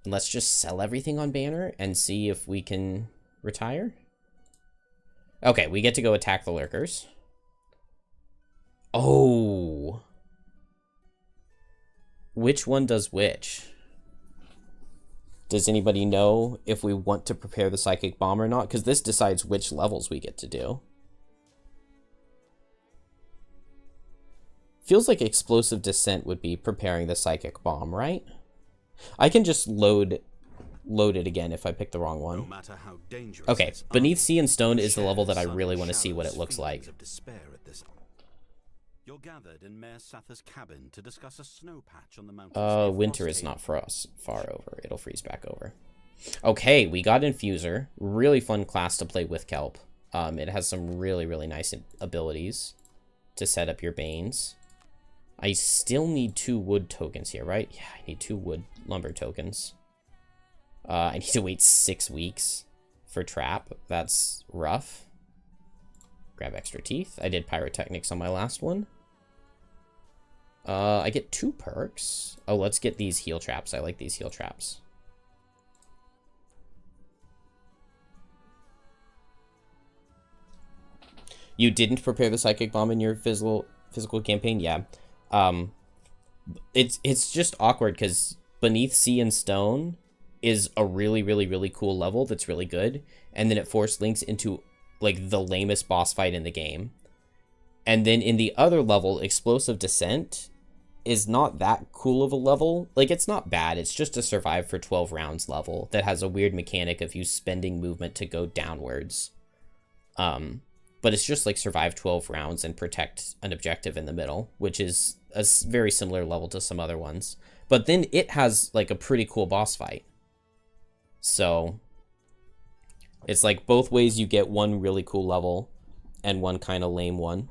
Let's just sell everything on Banner and see if we can retire. Okay, we get to go attack the Lurkers. Oh. Which one does which? Does anybody know if we want to prepare the Psychic Bomb or not? Because this decides which levels we get to do. Feels like Explosive Descent would be preparing the Psychic Bomb, right? I can just load load it again if I pick the wrong one. No matter how dangerous Okay, this Beneath army, Sea and Stone you is the level that I share really Sun want to see what it Shadow's looks like. feelings of despair at this. You're gathered in Mayor Sather's cabin to discuss a snow patch on the mountains near Winter is Frosthaven. not for us. Far over. It'll freeze back over. Okay, we got Infuser. Really fun class to play with Kelp. It has some really, really nice abilities to set up your Banes. I still need 2 wood tokens here, right? Yeah, I need 2 wood lumber tokens. I need to wait 6 weeks for Trap. That's rough. Grab extra teeth. I did Pyrotechnics on my last one. I get 2 perks. Oh, let's get these heal traps. I like these heal traps. You didn't prepare the Psychic Bomb in your physical campaign? Yeah. It's just awkward because Beneath Sea and Stone is a really, really, really cool level that's really good. And then it force links into, like, the lamest boss fight in the game. And then in the other level, Explosive Descent is not that cool of a level. Like, it's not bad. It's just a survive for 12 rounds level that has a weird mechanic of you spending movement to go downwards. But it's just like survive 12 rounds and protect an objective in the middle, which is a very similar level to some other ones. But then it has like a pretty cool boss fight. So it's like both ways you get one really cool level and one kind of lame one.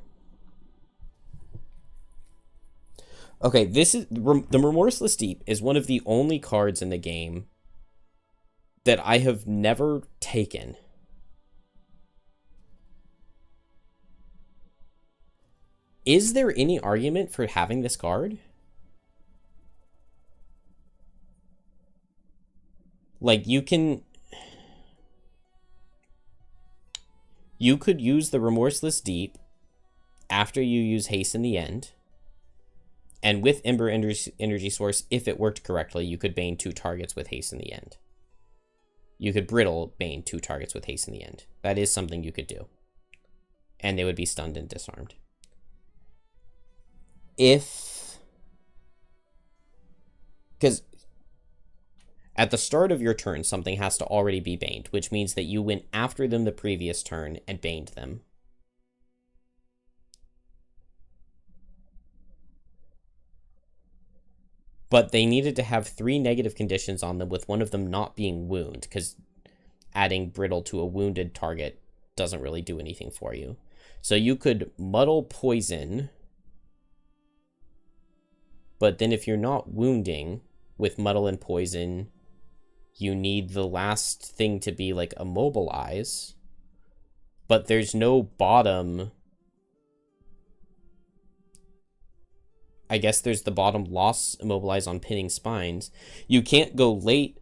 Okay, this is the Remorseless Deep is one of the only cards in the game that I have never taken. Is there any argument for having this card? Like, you could use the Remorseless Deep after you use Haste in the end. And with Ember Energy Source, if it worked correctly, you could Bane 2 targets with Haste in the end. You could Brittle Bane 2 targets with Haste in the end. That is something you could do. And they would be stunned and disarmed. Because at the start of your turn, something has to already be baned, which means that you went after them the previous turn and baned them. But they needed to have 3 negative conditions on them, with one of them not being wound, because adding Brittle to a wounded target doesn't really do anything for you. So you could Muddle Poison, but then if you're not wounding with Muddle and Poison, you need the last thing to be like Immobilize. But there's no bottom. I guess there's the bottom Loss Immobilize on Pinning Spines. You can't go late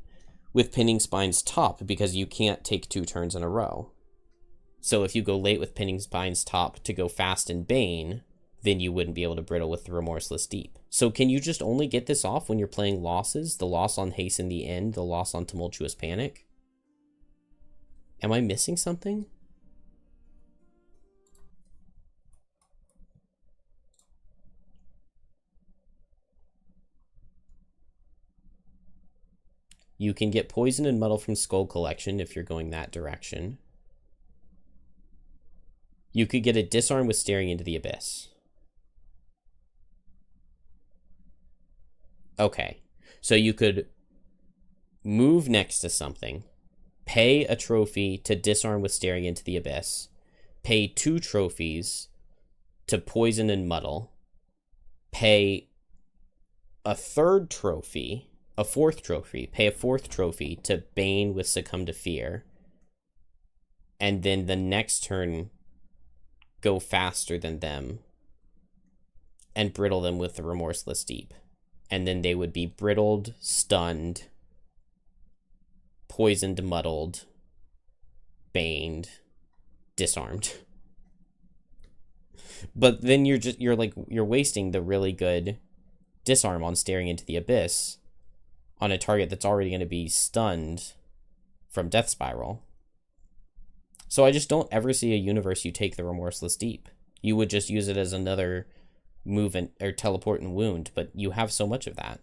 with Pinning Spines top because you can't take 2 turns in a row. So if you go late with Pinning Spines top to go fast and Bane, then you wouldn't be able to Brittle with the Remorseless Deep. So can you just only get this off when you're playing losses? The loss on Haste in the end, the loss on Tumultuous Panic? Am I missing something? You can get Poison and Muddle from Skull Collection if you're going that direction. You could get a Disarm with Staring into the Abyss. Okay, so you could move next to something, pay a trophy to Disarm with Staring into the Abyss, pay 2 trophies to Poison and Muddle, pay a 3rd trophy, a 4th trophy, pay a 4th trophy to Bane with Succumb to Fear, and then the next turn go faster than them and Brittle them with the Remorseless Deep. And then they would be brittled, stunned, poisoned, muddled, baned, disarmed. But then you're wasting the really good disarm on Staring into the Abyss on a target that's already going to be stunned from Death Spiral. So I just don't ever see a universe you take the Remorseless Deep. You would just use it as another move or teleport and wound, but you have so much of that.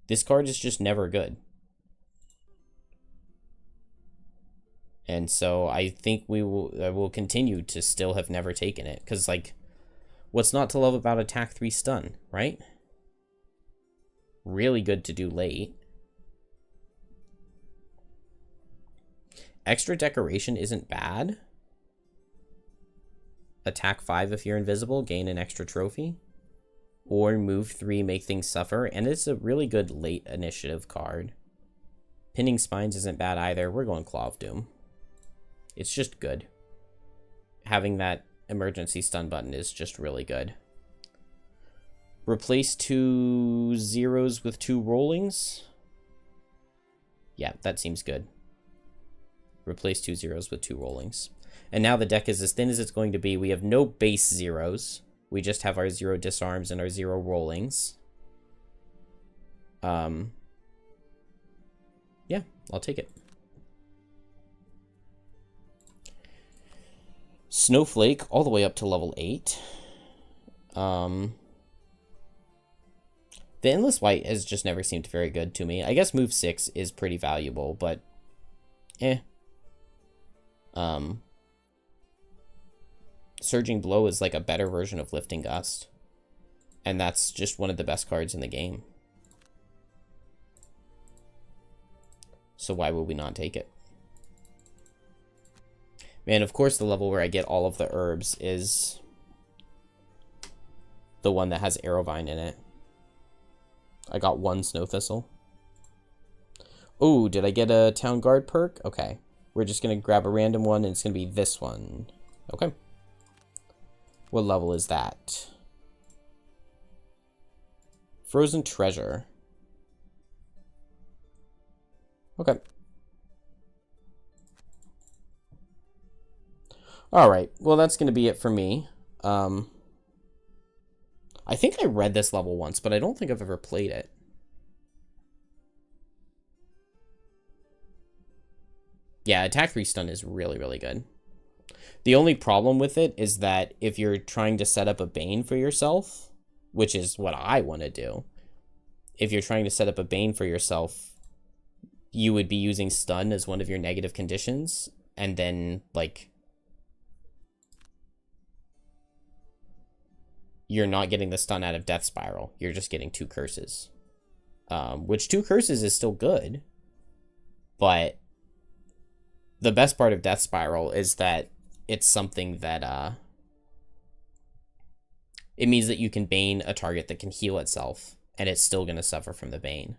This card is just never good. And so I think we will continue to still have never taken it. Because, like, what's not to love about attack 3 stun, right? Really good to do late. Extra decoration isn't bad. Attack 5 if you're invisible, gain an extra trophy. Or move 3, make things suffer. And it's a really good late initiative card. Pinning Spines isn't bad either. We're going Claw of Doom. It's just good. Having that emergency stun button is just really good. Replace 2 zeros with 2 rollings. Yeah, that seems good. Replace 2 zeros with 2 rollings. And now the deck is as thin as it's going to be. We have no base zeros. We just have our 0 disarms and our 0 rollings. Yeah, I'll take it. Snowflake all the way up to level 8. The Endless White has just never seemed very good to me. I guess move 6 is pretty valuable, but Surging Blow is like a better version of Lifting Gust. And that's just one of the best cards in the game. So why would we not take it? Man, of course the level where I get all of the herbs is the one that has Arrowvine in it. I got 1 Snow Thistle. Oh, did I get a Town Guard perk? Okay. We're just going to grab a random one, and it's going to be this one. Okay. What level is that? Frozen Treasure. Okay. Alright, well that's going to be it for me. I think I read this level once, but I don't think I've ever played it. Yeah, attack 3 stun is really, really good. The only problem with it is that if you're trying to set up a Bane for yourself, which is what I want to do, if you're trying to set up a Bane for yourself, you would be using stun as one of your negative conditions, and then, like, you're not getting the stun out of Death Spiral. You're just getting 2 curses. Which 2 curses is still good. But the best part of Death Spiral is that it's something that it means that you can Bane a target that can heal itself, and it's still going to suffer from the Bane.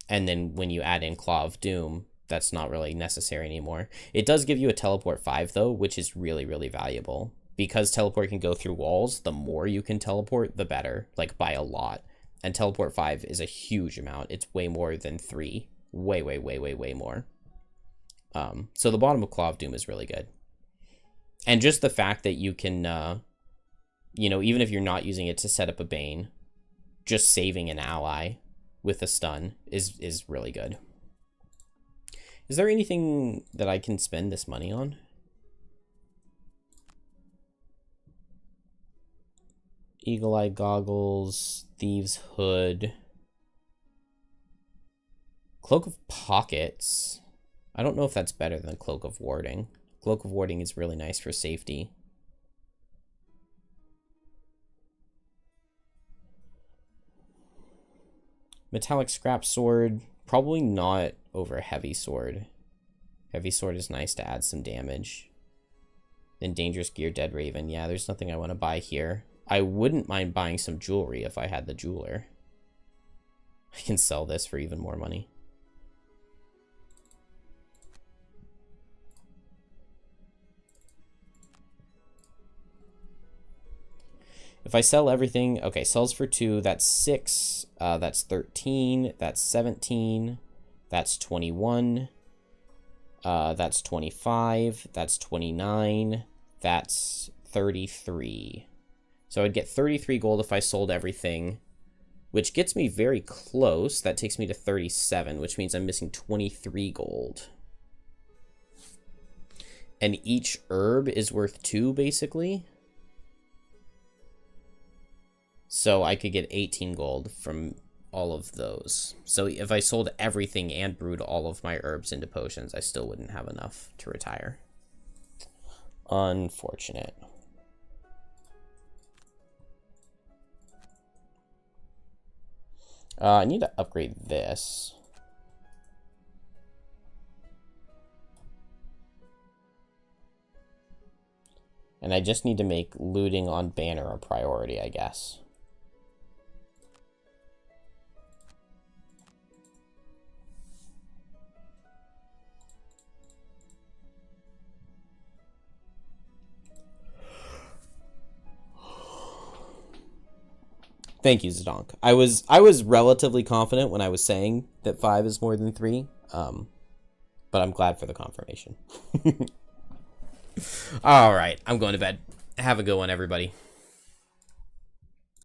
And then when you add in Claw of Doom, that's not really necessary anymore. It does give you a Teleport 5, though, which is really, really valuable. Because Teleport can go through walls, the more you can teleport, the better, like by a lot. And Teleport 5 is a huge amount. It's way more than 3. Way, way, way, way, way more. So the bottom of Claw of Doom is really good. And just the fact that you can, you know, even if you're not using it to set up a Bane, just saving an ally with a stun is really good. Is there anything that I can spend this money on? Eagle-Eye Goggles, Thieves' Hood, Cloak of Pockets. I don't know if that's better than Cloak of Warding. Cloak of Warding is really nice for safety. Metallic Scrap Sword, probably not over Heavy Sword. Heavy Sword is nice to add some damage. Then Dangerous Gear, Dead Raven. Yeah, there's nothing I want to buy here. I wouldn't mind buying some jewelry if I had the jeweler. I can sell this for even more money. If I sell everything, okay, sells for 2, that's 6, that's 13, that's 17, that's 21, that's 25, that's 29, that's 33. So I'd get 33 gold if I sold everything, which gets me very close. That takes me to 37, which means I'm missing 23 gold. And each herb is worth 2, basically. So I could get 18 gold from all of those. So if I sold everything and brewed all of my herbs into potions, I still wouldn't have enough to retire. Unfortunate. I need to upgrade this. And I just need to make looting on banner a priority, I guess. Thank you, Zedonk. I was relatively confident when I was saying that 5 is more than 3, but I'm glad for the confirmation. All right, I'm going to bed. Have a good one, everybody.